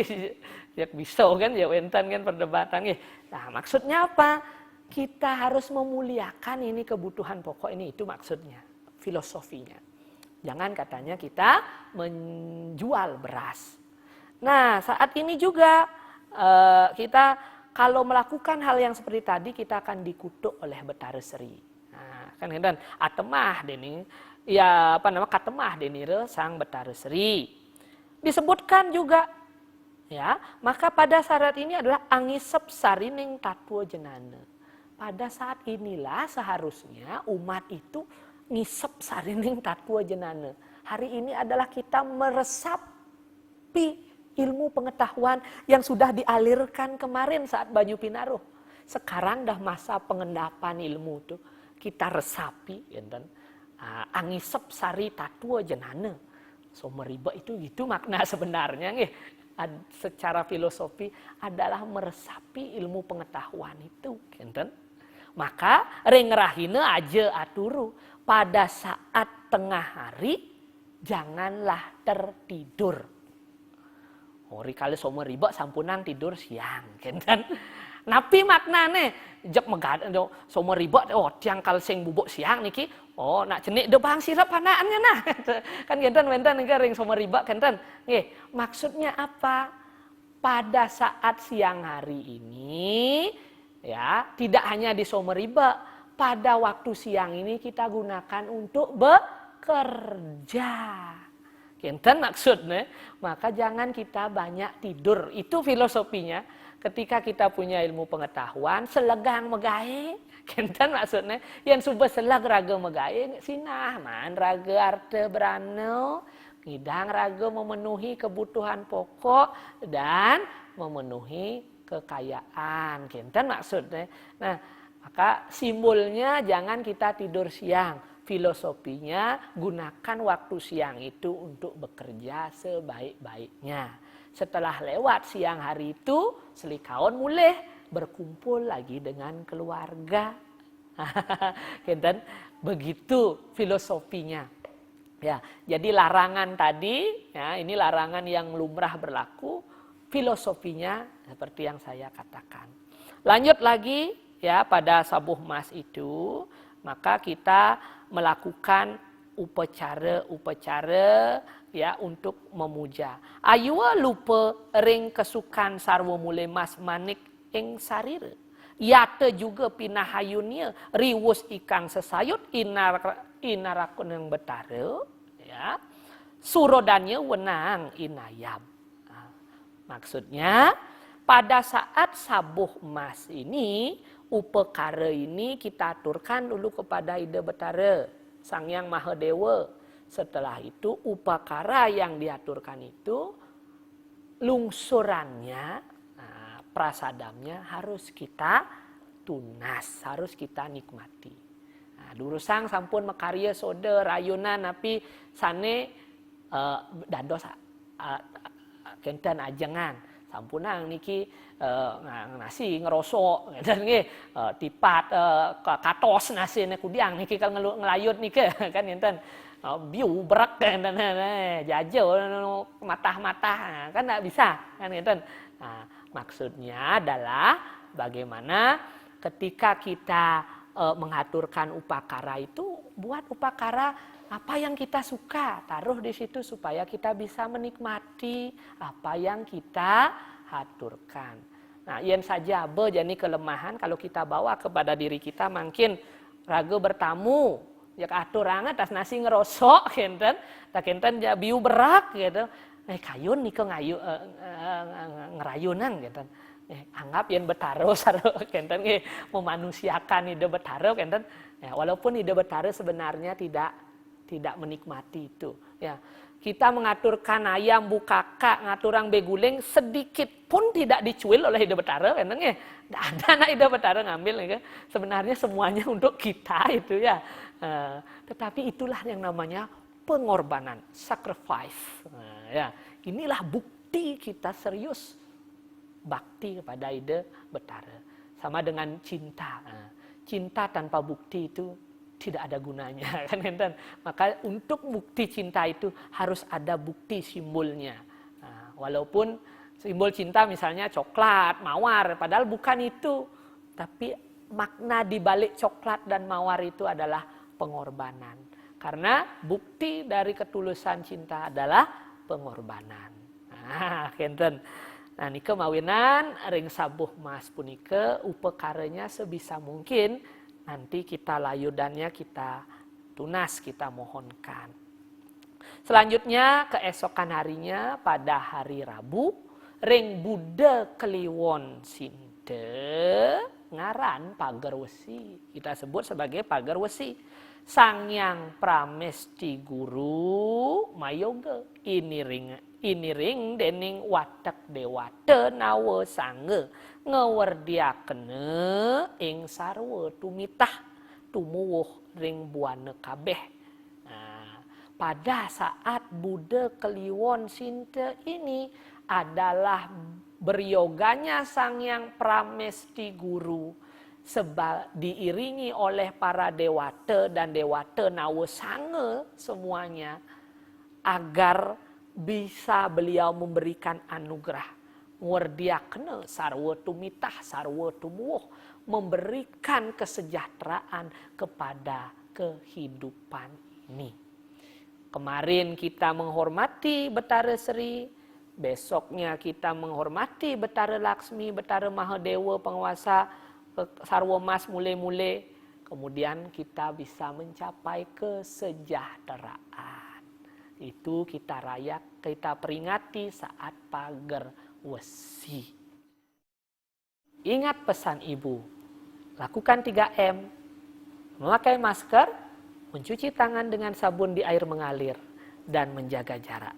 ya bisa kan ya wenten kan perdebatan nih. Nah, maksudnya apa? Kita harus memuliakan ini kebutuhan pokok ini, itu maksudnya, filosofinya. Jangan katanya kita menjual beras. Nah, saat ini juga kita kalau melakukan hal yang seperti tadi, kita akan dikutuk oleh Betara Seri. Nah, kan dan atemah dening ya katemah denire sang Betara Seri. Disebutkan juga ya, maka pada saat ini adalah angisep sarining tatua jenana. Pada saat inilah seharusnya umat itu ngisep sarining tatua jenana. Hari ini adalah kita meresapi ilmu pengetahuan yang sudah dialirkan kemarin saat Banyu Pinaruh. Sekarang dah masa pengendapan ilmu tuh. Kita resapi, enten. Angisep sari tatua jenana. Someribek itu gitu makna sebenarnya nih. Secara filosofi adalah meresapi ilmu pengetahuan itu, enten. Maka rengerahina aja aturu. Pada saat tengah hari janganlah tertidur. Ori kali Someribek sampunan tidur siang, kan? Napi maknane jep megad Someribek tiang kal sing bubuk siang niki nak cenik de bang sirap panaannya nah. Kan genten wenten ring Someribek genten. Nggih, maksudnya apa? Pada saat siang hari ini ya, tidak hanya di Someribek, pada waktu siang ini kita gunakan untuk bekerja. Kenten maksudnya, maka jangan kita banyak tidur. Itu filosofinya. Ketika kita punya ilmu pengetahuan, selegang megae. Kenten maksudnya, yang subuh selag raga megae, sinah man raga arte berano, ngidang raga memenuhi kebutuhan pokok dan memenuhi kekayaan. Kenten maksudnya. Nah, maka simbolnya jangan kita tidur siang. Filosofinya gunakan waktu siang itu untuk bekerja sebaik-baiknya. Setelah lewat siang hari itu, selikaon mulai berkumpul lagi dengan keluarga. Begitu filosofinya. Ya, jadi larangan tadi, ya, ini larangan yang lumrah berlaku, filosofinya seperti yang saya katakan. Lanjut lagi, ya, pada sabuh mas itu, maka kita melakukan upacara ya untuk memuja. Ayua lupa ring kesukan sarwa mule mas manik ing sarire. Yate juga pinahayunya riwus ikang sesayut inarakun yang betara, ya. Surodannya wenang inayam. Nah, maksudnya pada saat sabuh emas ini, upekara ini kita aturkan dulu kepada Ida Betara, Sang Yang Mahadewa. Setelah itu upekara yang diaturkan itu lungsurannya, prasadamnya harus kita tunas, harus kita nikmati. Nah, durusang sampun mekarya soda rayunan tapi sane dados kenten ajengan. Sampunang niki nasi ngerosok dan nggih tipat katos nasi kudiang niki kan ngelayut niki kan enten biu berak kan jajau matah-matah kan enggak bisa kan enten. Nah, maksudnya adalah bagaimana ketika kita mengaturkan upakara itu, buat upakara apa yang kita suka, taruh di situ supaya kita bisa menikmati apa yang kita aturkan. Nah, yang saja jadi kelemahan kalau kita bawa kepada diri kita makin raga bertamu, ya atur atas nasi ngerosok, kenten, tak kenten ya biu berak gitu. Kayun nih ngayu ngerayunan gitu. Anggap yang betaro saro kenten memanusiakan ide betaro kenten. Ya, walaupun ide betaro sebenarnya tidak menikmati itu. Ya, kita mengaturkan ayam bukaka ngaturang beguling sedikit pun tidak dicuil oleh ide betaro kenten ya. Tidak ada anak ide betaro ngambil ya. Sebenarnya semuanya untuk kita itu ya. Tetapi itulah yang namanya pengorbanan, sacrifice. Nah, ya, inilah bukti kita serius bakti kepada Ida Betara. Sama dengan cinta. Nah, cinta tanpa bukti itu tidak ada gunanya, kan? Maka untuk bukti cinta itu harus ada bukti simbolnya. Nah, walaupun simbol cinta misalnya coklat, mawar, padahal bukan itu. Tapi makna di balik coklat dan mawar itu adalah pengorbanan. Karena bukti dari ketulusan cinta adalah pengorbanan. Nah, kenten. Nah, nike mawinan ring sabuh mas punike upekaranya sebisa mungkin nanti kita layudannya kita tunas, kita mohonkan. Selanjutnya keesokan harinya pada hari Rabu ring Buddha Kliwon Sinte ngaran pagar wesi. Kita sebut sebagai pagar wesi. Sang Yang Pramesti Guru Mayoga ini ring dening watak dewata nawa sange ngewerdiakene ing sarwa tumitah tumuwuh ring buana kabeh. Nah, pada saat Buddha Kliwon Sinte ini adalah beryoganya Sang Yang Pramesti Guru diiringi oleh para dewata dan dewata nawa sange semuanya agar bisa beliau memberikan anugerah ngwerdiakna sarwa tumitah sarwa tumuwuh, memberikan kesejahteraan kepada kehidupan ini. Kemarin kita menghormati Betara Sri, besoknya kita menghormati Betara Laksmi, Betara Mahadewa penguasa sarwa mas mule-mule, kemudian kita bisa mencapai kesejahteraan. Itu kita peringati saat pagar wesi. Ingat pesan ibu, lakukan 3M, memakai masker, mencuci tangan dengan sabun di air mengalir, dan menjaga jarak.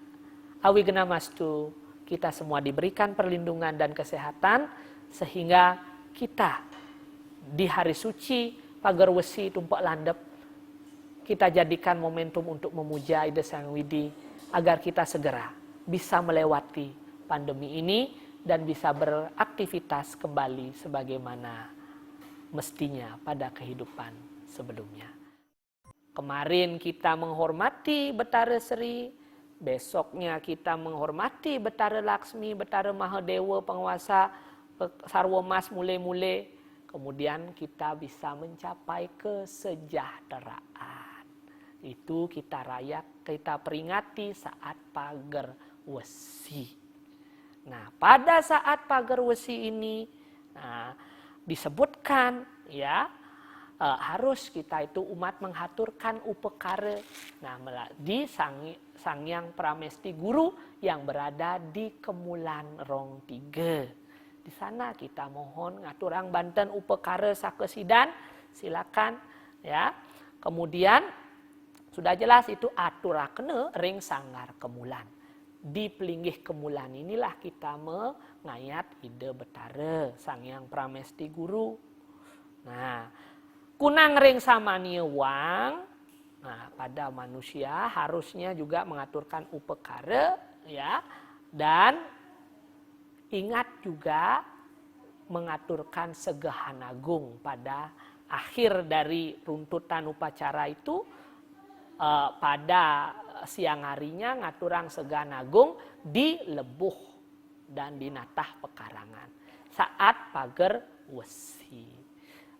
Awi genamastu, kita semua diberikan perlindungan dan kesehatan, sehingga kita di hari suci pagar wesi tumpak landep kita jadikan momentum untuk memuja Ida Sang Widi agar kita segera bisa melewati pandemi ini dan bisa beraktivitas kembali sebagaimana mestinya pada kehidupan sebelumnya. Kemarin kita menghormati Betara Sri, besoknya kita menghormati Betara Laksmi, Betara Mahadewa, penguasa Sarwa Mas mule-mule. Kemudian kita bisa mencapai kesejahteraan. Itu kita peringati saat Pager Wesi. Nah, pada saat Pager Wesi ini disebutkan ya, harus kita itu umat menghaturkan upekara di Sangyang Pramesti Guru yang berada di Kemulan Rong 3. Di sana kita mohon ngaturang Banten upekara sakesidan, silakan ya. Kemudian sudah jelas itu aturakne ring sanggar Kemulan. Di Pelinggih Kemulan inilah kita mengayat ide Betara Sangyang Pramesti Guru. Nah, kunang ring samania wang. Nah, pada manusia harusnya juga mengaturkan upekara ya, dan ingat juga mengaturkan segahanagung pada akhir dari runtutan upacara itu. Pada siang harinya ngaturang segahanagung di Lebuh dan di Natah Pekarangan saat Pager Wesi.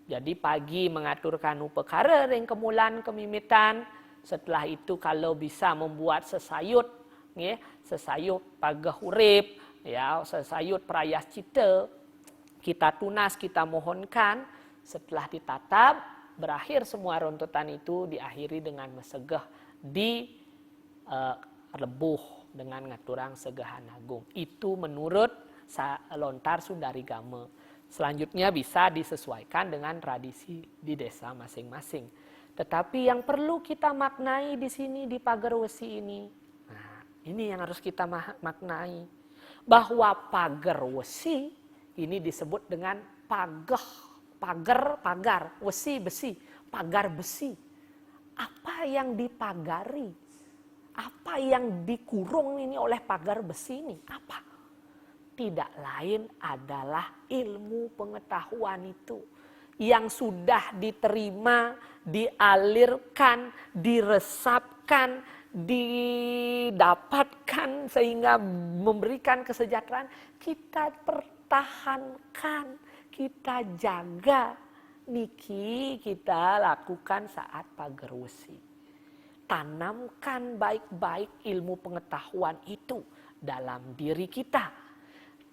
Jadi pagi mengaturkan upekara ring Kemulan Kemimitan. Setelah itu kalau bisa membuat sesayut, ya, sesayut Pageh Urip, ya, sesayut Prayascita, kita tunas, kita mohonkan. Setelah ditatap, berakhir semua runtutan itu diakhiri dengan mesegeh di Lebuh dengan ngaturang segahanagung. Itu menurut Lontar Sundarigama. Selanjutnya bisa disesuaikan dengan tradisi di desa masing-masing. Tetapi yang perlu kita maknai di sini di Pager Wesi ini, nah, ini yang harus kita maknai, bahwa Pager Wesi ini disebut dengan pagar, wesi besi, pagar besi. Apa yang dipagari? Apa yang dikurung ini oleh pagar besi ini? Apa? Tidak lain adalah ilmu pengetahuan itu yang sudah diterima, dialirkan, diresapkan, didapatkan sehingga memberikan kesejahteraan. Kita pertahankan, kita jaga, niki kita lakukan saat Pager Wesi. Tanamkan baik-baik ilmu pengetahuan itu dalam diri kita.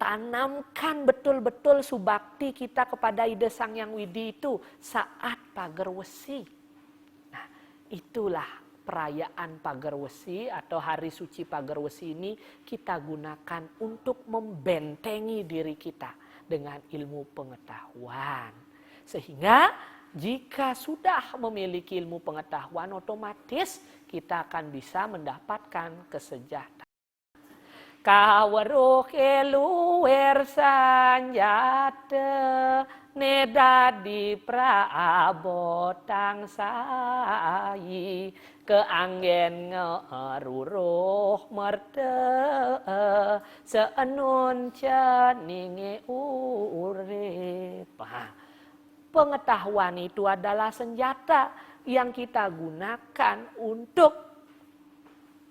Tanamkan betul-betul subakti kita kepada Ida Sangyang Widi itu saat Pager Wesi. Nah, itulah perayaan Pager Wesi atau hari suci Pager Wesi ini kita gunakan untuk membentengi diri kita dengan ilmu pengetahuan. Sehingga jika sudah memiliki ilmu pengetahuan, otomatis kita akan bisa mendapatkan kesejahteraan. Kaweruh eluwer sanjata nedadi prabotang sayi keanggen ngeruruh merte seenun ceninge urip. Pengetahuan itu adalah senjata yang kita gunakan untuk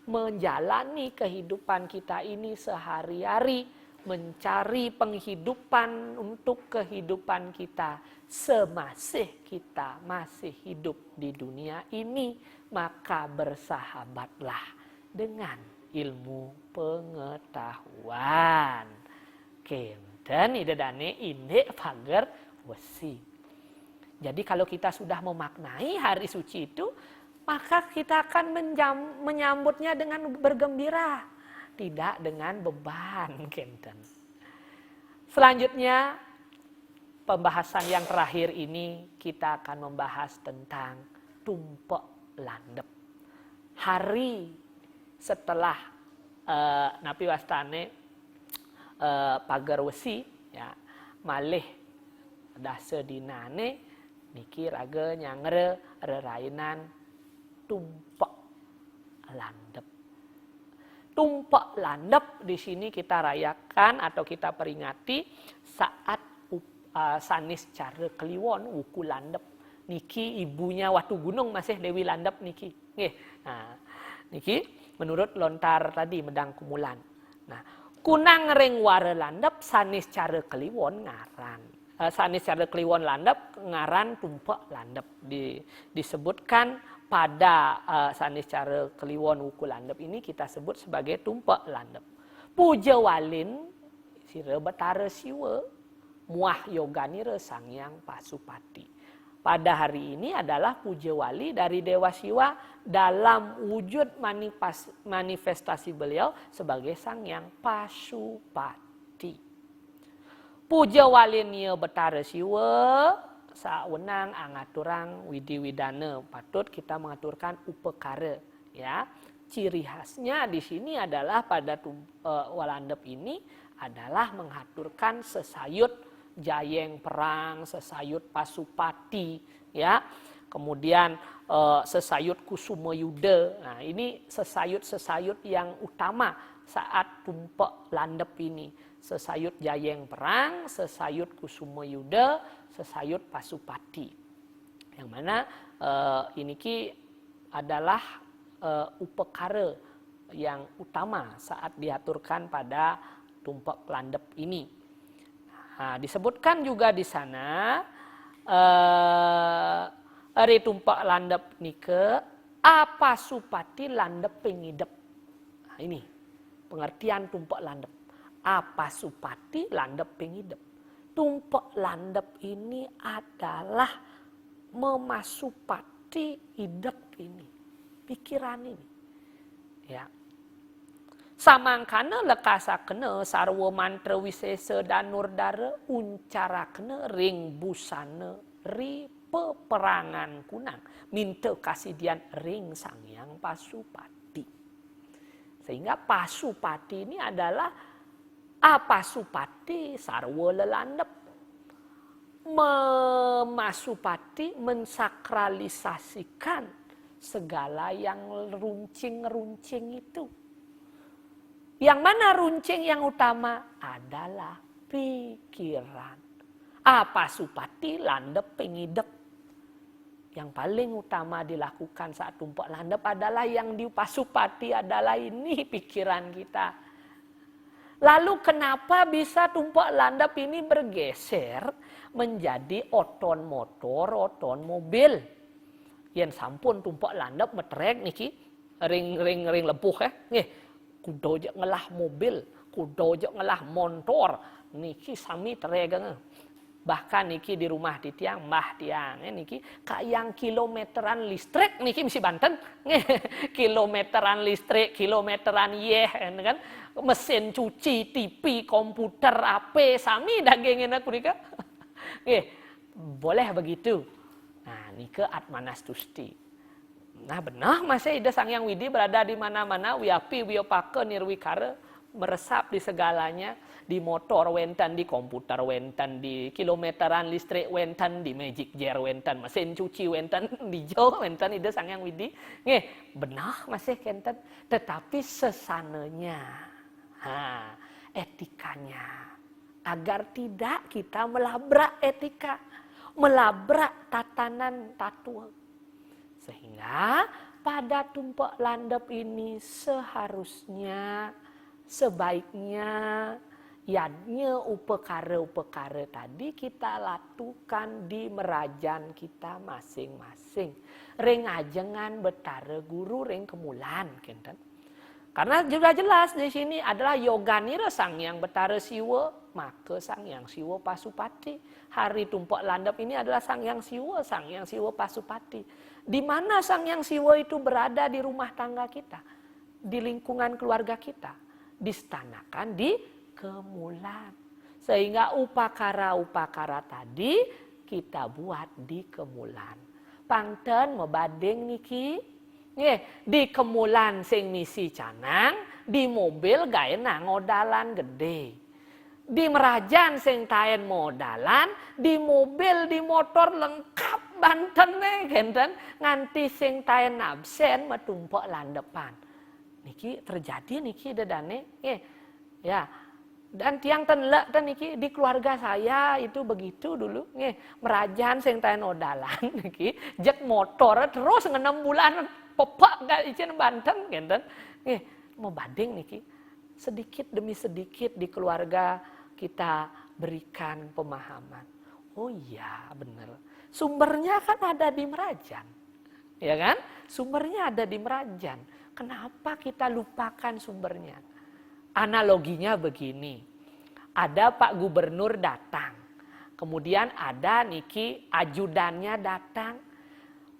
menjalani kehidupan kita ini sehari-hari, mencari penghidupan untuk kehidupan kita semasih kita masih hidup di dunia ini, maka bersahabatlah dengan ilmu pengetahuan. Kenten idedane indek Pager Wesi. Jadi kalau kita sudah memaknai hari suci itu, maka kita akan menyambutnya dengan bergembira, tidak dengan beban, kenten. Selanjutnya, pembahasan yang terakhir ini kita akan membahas tentang tumpek landep. Hari setelah Napi Wastane Pager Wesi, ya, malih dasa dinane niki raga nyangre rerainan tumpek landep. Tumpek landep di sini kita rayakan atau kita peringati saat sanis cara kliwon wuku landep. niki ibunya Watu Gunung masih Dewi Landep niki. Nggih. Nah, niki menurut lontar tadi Medang Kumulan. Nah, kunang ring ware landep sanis cara kliwon ngaran. Sanis cara kliwon landep ngaran tumpek landep. Disebutkan pada sanis cara kliwon wuku landep ini kita sebut sebagai tumpek landep. Puja walin sira Betara Siwa muah yoganira Sangyang Pasupati. Pada hari ini adalah puja wali dari Dewa Siwa dalam wujud manifestasi beliau sebagai Sangyang Pasupati. Puja wali nia Betara Siwa sawenang angaturang widi-widana patut kita mengaturkan upekara ya. Ciri khasnya di sini adalah pada walandep ini adalah mengaturkan sesayut jayeng perang, sesayut Pasupati ya. Kemudian sesayut Kusuma Yuda. Nah, ini sesayut-sesayut yang utama saat tumpek landep ini. Sesayut jayeng perang, sesayut Kusuma Yuda, sesayut Pasupati. Yang mana ini adalah upekara yang utama saat diaturkan pada tumpek landep ini. Nah, disebutkan juga di sana ari tumpek landep nike apa supati landep pengidep. Nah, ini pengertian tumpek landep. Apa supati landep pengidep. Tumpek landep ini adalah memasupati hidup ini. Pikiran ini. Ya. Samangkana lekasakena sarwa mantra wisesa danurdara uncarakena ring busana ri peperangan kunang minta kasidian ring Sangyang Pasupati. Sehingga Pasupati ini adalah Pasupati sarwa lelandep. Memasupati mensakralisasikan segala yang runcing-runcing itu. Yang mana runcing yang utama adalah pikiran. Pasupati landep pengidep. Yang paling utama dilakukan saat tumpek landep adalah yang di Pasupati adalah ini pikiran kita. Lalu kenapa bisa tumpek landep ini bergeser menjadi oton motor, oton mobil? Yang sampun tumpek landep metrek niki ring lepuh nggih kudo je ngelah mobil, kudo je ngelah motor niki sami terega. Bahkan niki di rumah di tiang mbah tiang niki kayang kilometeran listrik niki misi Banten kilometeran listrik, kilometeran kan mesin cuci, TV, komputer, HP sami dagingna kunika. Nggih, boleh begitu. Nah, nike Atmanastusti. Nah, benar masih Ida Sangyang Widi berada di mana-mana, wiapi, wiopake, nirwikara, meresap di segalanya, di motor wenten, di komputer wenten, di kilometeran listrik wenten, di magic jar wenten, mesin cuci wenten, di jo wenten Ida Sangyang Widi. Nggih, benar masih kenten, tetapi sesananya, etikanya, agar tidak kita melabrak etika, melabrak tatanan tatua. Sehingga pada tumpek landep ini seharusnya, sebaiknya, yadnya upekara-upekara tadi kita lakukan di merajan kita masing-masing. Ring ajengan Betara Guru ring kemulan, kenten. Karena juga jelas di sini adalah yoganira Sangyang Betara Siwa, maka Sangyang Siwa Pasupati. Hari tumpek landep ini adalah Sangyang Siwa Pasupati. Di mana Sangyang Siwa itu berada di rumah tangga kita, di lingkungan keluarga kita, distanakan di kemulan. Sehingga upakara-upakara tadi kita buat di kemulan. Pangten mebading niki, di kemulan sing misi canang, di mobil gaena ngodalan gede. Di merajan sing taen modalan, di mobil, di motor lengkap Banten genten nganti sing taen absen metumpek landepan. Niki terjadi niki dedane, ya Dan tiang tenlek dan niki di keluarga saya itu begitu dulu nggih, merajan sing taen odalan niki jek motor terus 6 bulan pepak gak izin Banten ngenten nggih, mau banding niki sedikit demi sedikit di keluarga kita berikan pemahaman. Oh iya benar. Sumbernya kan ada di Merajan. Ya kan? Sumbernya ada di Merajan. Kenapa kita lupakan sumbernya? Analoginya begini, ada Pak Gubernur datang, kemudian ada niki ajudannya datang.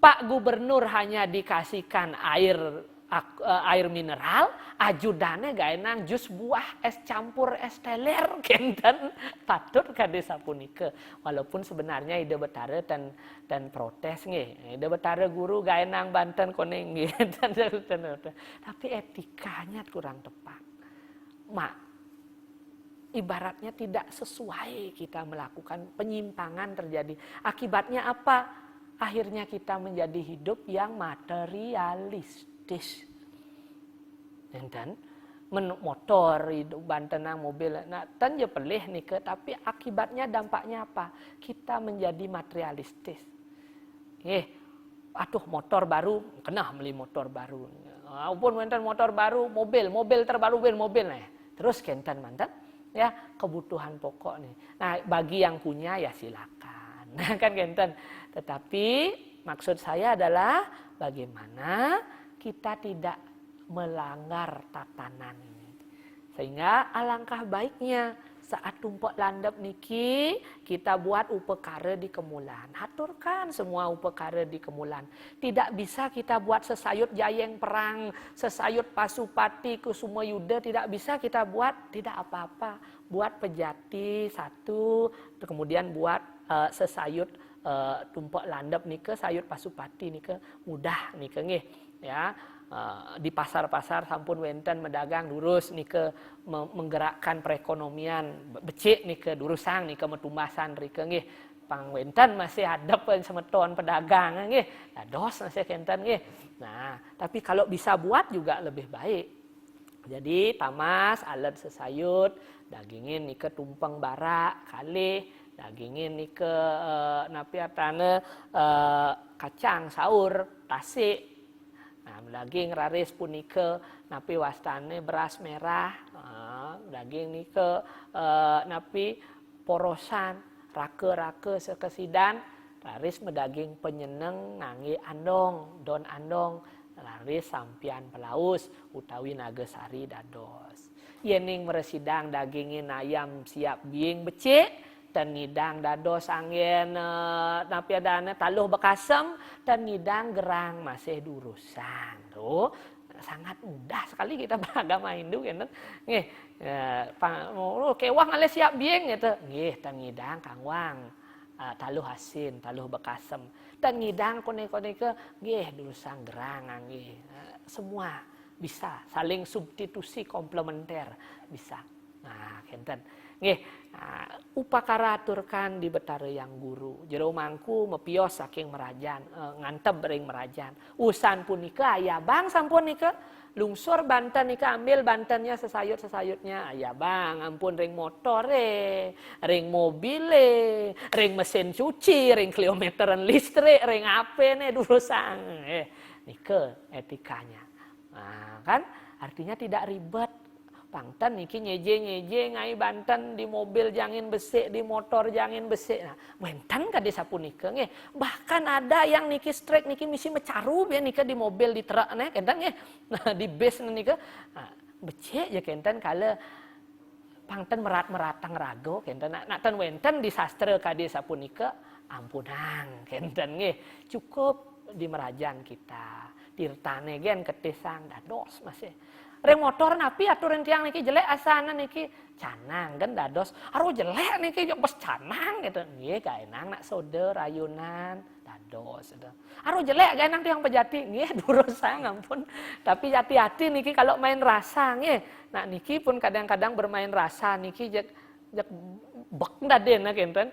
Pak Gubernur hanya dikasihkan air mineral, ajudannya gak enak jus buah, es campur, es teler, kenten patut kade sapunike. Walaupun sebenarnya ide betara dan protes nggih, ide betara guru gak enak Banten koneng nggih, tapi etikanya kurang tepat. Mak, ibaratnya tidak sesuai kita melakukan penyimpangan terjadi. Akibatnya apa? Akhirnya kita menjadi hidup yang materialistis. Dan motor hidup Bantenang mobil, nah tan je pelih nih ke, tapi akibatnya dampaknya apa? Kita menjadi materialistis. Aduh motor baru, kena beli motor baru. Walaupun wenten motor baru, mobil terbaru mobil nih. Terus kenten mantan, ya kebutuhan pokok nih. Nah bagi yang punya ya silakan, nah kan kenten. Tetapi maksud saya adalah bagaimana kita tidak melanggar tatanan ini. Sehingga alangkah baiknya saat tumpuk landep niki kita buat upekara di kemulan. Haturkan semua upekara di kemulan. Tidak bisa kita buat sesayut jayeng perang, sesayut pasupati kusuma yuda, tidak bisa kita buat, tidak apa-apa. Buat pejati satu, kemudian buat sesayut tumpuk landep nike, sayut pasupati nike mudah nike nggih ya. Di pasar-pasar sampun wenten medagang durus nike menggerakkan perekonomian becik nike durusang nike metumbasan rike nggih pang wenten masih hadap semeton pedagang nggih ya dos masih kenten nggih. Nah tapi kalau bisa buat juga lebih baik. Jadi tamas alat sesayut dagingin nike tumpeng bara kali dagingin nike napi atane kacang saur tasik. Nah, daging raris punike napi wastane beras merah, daging nike napi porosan, rake-rake sekesidan, raris medaging penyeneng ngangge andong, don andong, raris sampian pelaus utawi nagesari dados. Yening meresidang dagingin ayam siap biing becik, dan nidang dados angin napi adane taluh bekasem dan nidang gerang masih durusan tuh sangat mudah sekali kita beragama Hindu kan nggih kewah ngale siap bieng gitu nggih dan nidang kangwang taluh asin taluh bekasem dan nidang kone-kone ke nggih durusan gerang nggih semua bisa saling substitusi komplementer bisa nah kenten nggih upakara aturkan di betara yang guru jero mangku mepios saking Merajan ngantep ring Merajan usan punika aya bang sampun nika lungsur Banten nika ambil Bantennya sesayut-sesayutnya aya bang ampun ring motor ring mobil ring mesin cuci ring kilometeran listrik ring HP durusan nika etikanya nah, kan artinya tidak ribet. Pangten niki nyeje ngai Banten di mobil jangin besik di motor jangin besik. Nah, wenten ka desa punika nggih. Bahkan ada yang niki strike niki misi mecaru ya nika di mobil di truk nih kenten nggih. Nah, di bus nika nah, becik ya kenten kala pangten meratang rago kenten nak ten wenten di sastra ka desa punika ampunang kenten nggih. Cukup di Merajan kita. Tirtane gen ketesan dados masih reng motor napi aturin tiang niki jelek asana niki canang kan dados aduh jelek niki jok bos canang gitu nggih ka enang nak sode rayunan dados aduh jelek ga enang tiang pejati nggih durusan ampun tapi hati-hati niki kalau main rasa nggih nah niki pun kadang-kadang bermain rasa niki jak bek daden kenten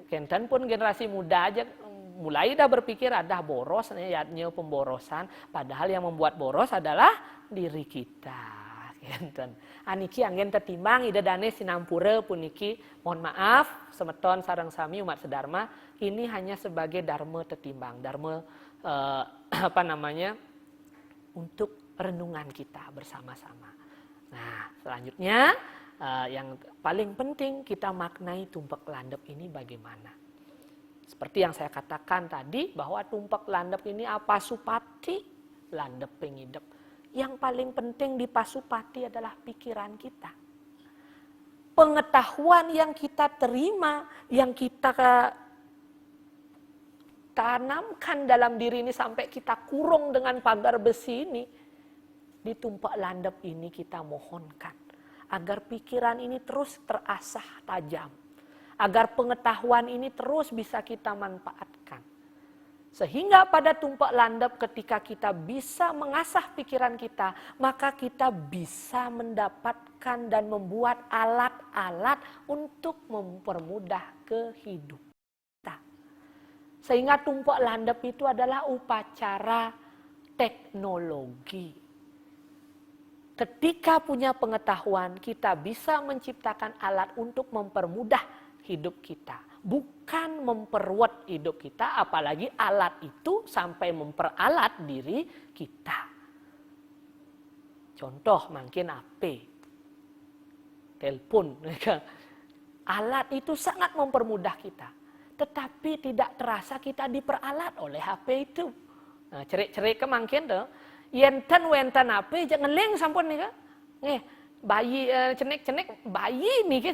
kenten pun generasi muda aja mulai dah berpikir ada boros nih pemborosan padahal yang membuat boros adalah diri kita Enten. Aniki anggen tetimbang ida dane sinampura puniki, mohon maaf semeton sareng sami umat sedharma, ini hanya sebagai dharma tetimbang, dharma untuk renungan kita bersama-sama. Nah, selanjutnya yang paling penting kita maknai tumpak landep ini bagaimana. Seperti yang saya katakan tadi bahwa tumpak landep ini apa supati landep pengidep. Yang paling penting di pasupati adalah pikiran kita. Pengetahuan yang kita terima, yang kita tanamkan dalam diri ini sampai kita kurung dengan pagar besi ini, di tumpak landep ini kita mohonkan agar pikiran ini terus terasah tajam, agar pengetahuan ini terus bisa kita manfaatkan. Sehingga pada tumpak landep ketika kita bisa mengasah pikiran kita, maka kita bisa mendapatkan dan membuat alat-alat untuk mempermudah kehidupan kita. Sehingga tumpak landep itu adalah upacara teknologi. Ketika punya pengetahuan, kita bisa menciptakan alat untuk mempermudah hidup kita. Bukan memperkuat hidup kita, apalagi alat itu sampai memperalat diri kita. Contoh mungkin HP, telepon. Alat itu sangat mempermudah kita. Tetapi tidak terasa kita diperalat oleh HP itu. Nah, cerik-cerik ke mungkin tuh. Yenten wenten HP jangan leng sampun nih kan. Bayi cenik-cenik bayi nih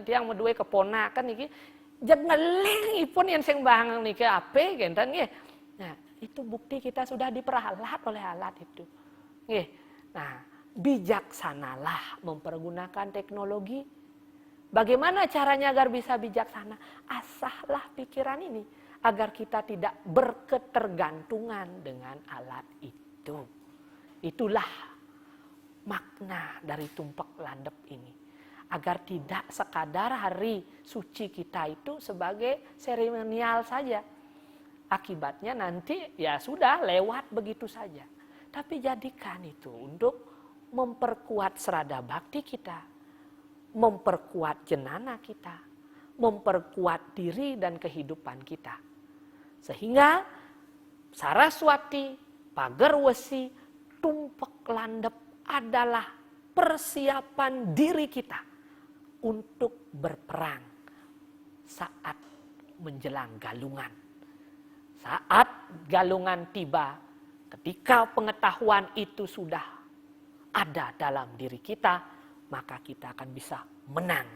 yang medue keponakan nih. Jangan leng ipun yang sing bang niki ape genten nggih. Nah, itu bukti kita sudah diperalat oleh alat itu. Nggih. Nah, bijaksanalah mempergunakan teknologi. Bagaimana caranya agar bisa bijaksana? Asahlah pikiran ini agar kita tidak berketergantungan dengan alat itu. Itulah makna dari tumpak landep ini. Agar tidak sekadar hari suci kita itu sebagai seremonial saja. Akibatnya nanti ya sudah lewat begitu saja. Tapi jadikan itu untuk memperkuat serada bakti kita. Memperkuat jenana kita. Memperkuat diri dan kehidupan kita. Sehingga Saraswati, Pagar Wesi, tumpak landep adalah persiapan diri kita untuk berperang saat menjelang galungan. Saat galungan tiba, ketika pengetahuan itu sudah ada dalam diri kita, maka kita akan bisa menang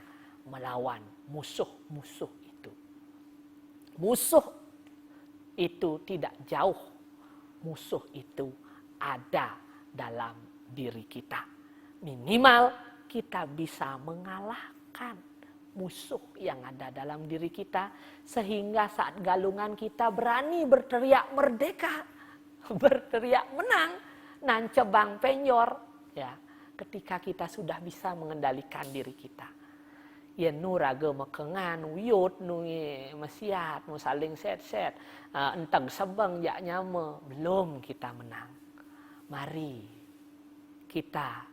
melawan musuh-musuh itu. Musuh itu tidak jauh, musuh itu ada dalam diri kita. Minimal kita bisa mengalahkan musuh yang ada dalam diri kita. Sehingga saat galungan kita berani berteriak merdeka. Berteriak menang. Nancebang penyor. Ya, ketika kita sudah bisa mengendalikan diri kita. Ya nu raga mekengan, wiyut nu mesiat, nu saling set-set. Enteng sebeng jak nyama. Belum kita menang. Mari kita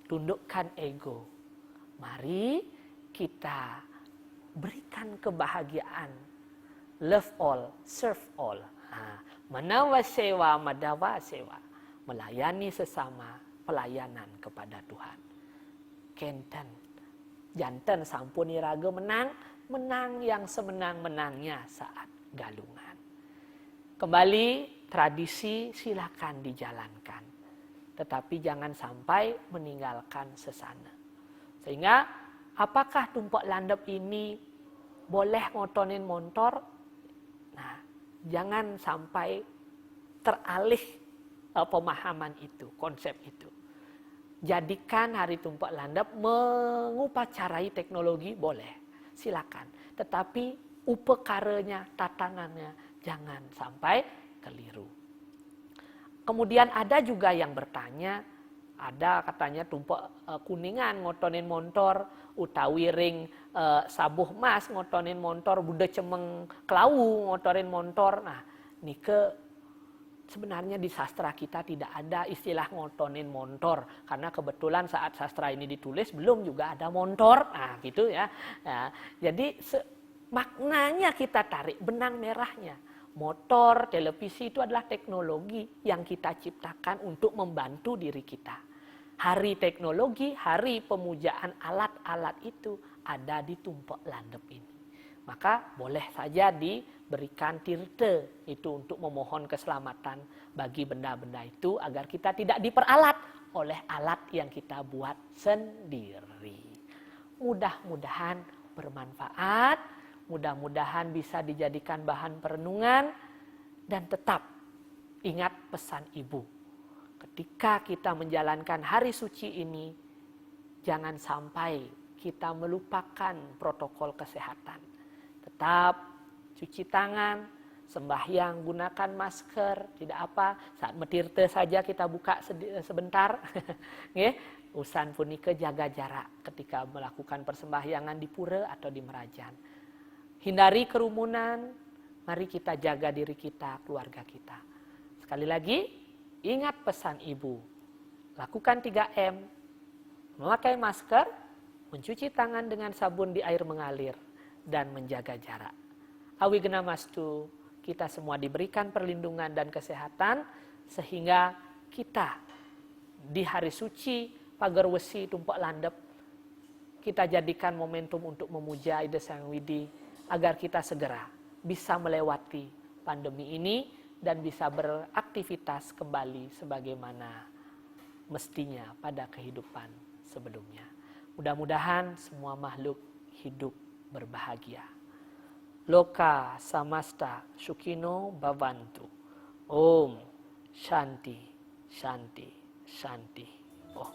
tundukkan ego. Mari kita berikan kebahagiaan. Love all, serve all. Manawa sewa, madawa sewa. Melayani sesama, pelayanan kepada Tuhan. Kenten, janten sampuni raga menang. Menang yang semenang-menangnya saat galungan. Kembali tradisi silakan dijalankan. Tetapi jangan sampai meninggalkan sesana. Sehingga apakah tumpak landep ini boleh ngotonin motor? Nah, jangan sampai teralih pemahaman itu, konsep itu. Jadikan hari tumpak landep mengupacarai teknologi boleh, silakan. Tetapi upekaranya, tatanannya jangan sampai keliru. Kemudian ada juga yang bertanya, ada katanya tumpak kuningan ngotonin motor, utawi ring sabuh mas ngotonin motor, budak cemeng kelau ngotonin motor. Nah, nike sebenarnya di sastra kita tidak ada istilah ngotonin montor, karena kebetulan saat sastra ini ditulis belum juga ada montor, nah gitu ya. Nah, jadi maknanya kita tarik benang merahnya. Motor, televisi itu adalah teknologi yang kita ciptakan untuk membantu diri kita. Hari teknologi, hari pemujaan alat-alat itu ada di Tumpek Landep ini. Maka boleh saja diberikan tirte itu untuk memohon keselamatan bagi benda-benda itu agar kita tidak diperalat oleh alat yang kita buat sendiri. Mudah-mudahan bermanfaat, mudah-mudahan bisa dijadikan bahan perenungan, dan tetap ingat pesan Ibu. Ketika kita menjalankan hari suci ini, jangan sampai kita melupakan protokol kesehatan. Tetap cuci tangan, sembahyang gunakan masker, tidak apa, saat metirte saja kita buka sebentar. Usan punike jaga jarak ketika melakukan persembahyangan di pura atau di merajan. Hindari kerumunan, mari kita jaga diri kita, keluarga kita. Sekali lagi, ingat pesan Ibu. Lakukan 3M, memakai masker, mencuci tangan dengan sabun di air mengalir, dan menjaga jarak. Awi genamastu, kita semua diberikan perlindungan dan kesehatan, sehingga kita di hari suci, pagar wesi Tumpek Landep, kita jadikan momentum untuk memuja Ida Sang Widi, agar kita segera bisa melewati pandemi ini dan bisa beraktivitas kembali sebagaimana mestinya pada kehidupan sebelumnya. Mudah-mudahan semua makhluk hidup berbahagia. Loka samasta sukino bhavantu. Om Shanti, Shanti, Shanti. Oh.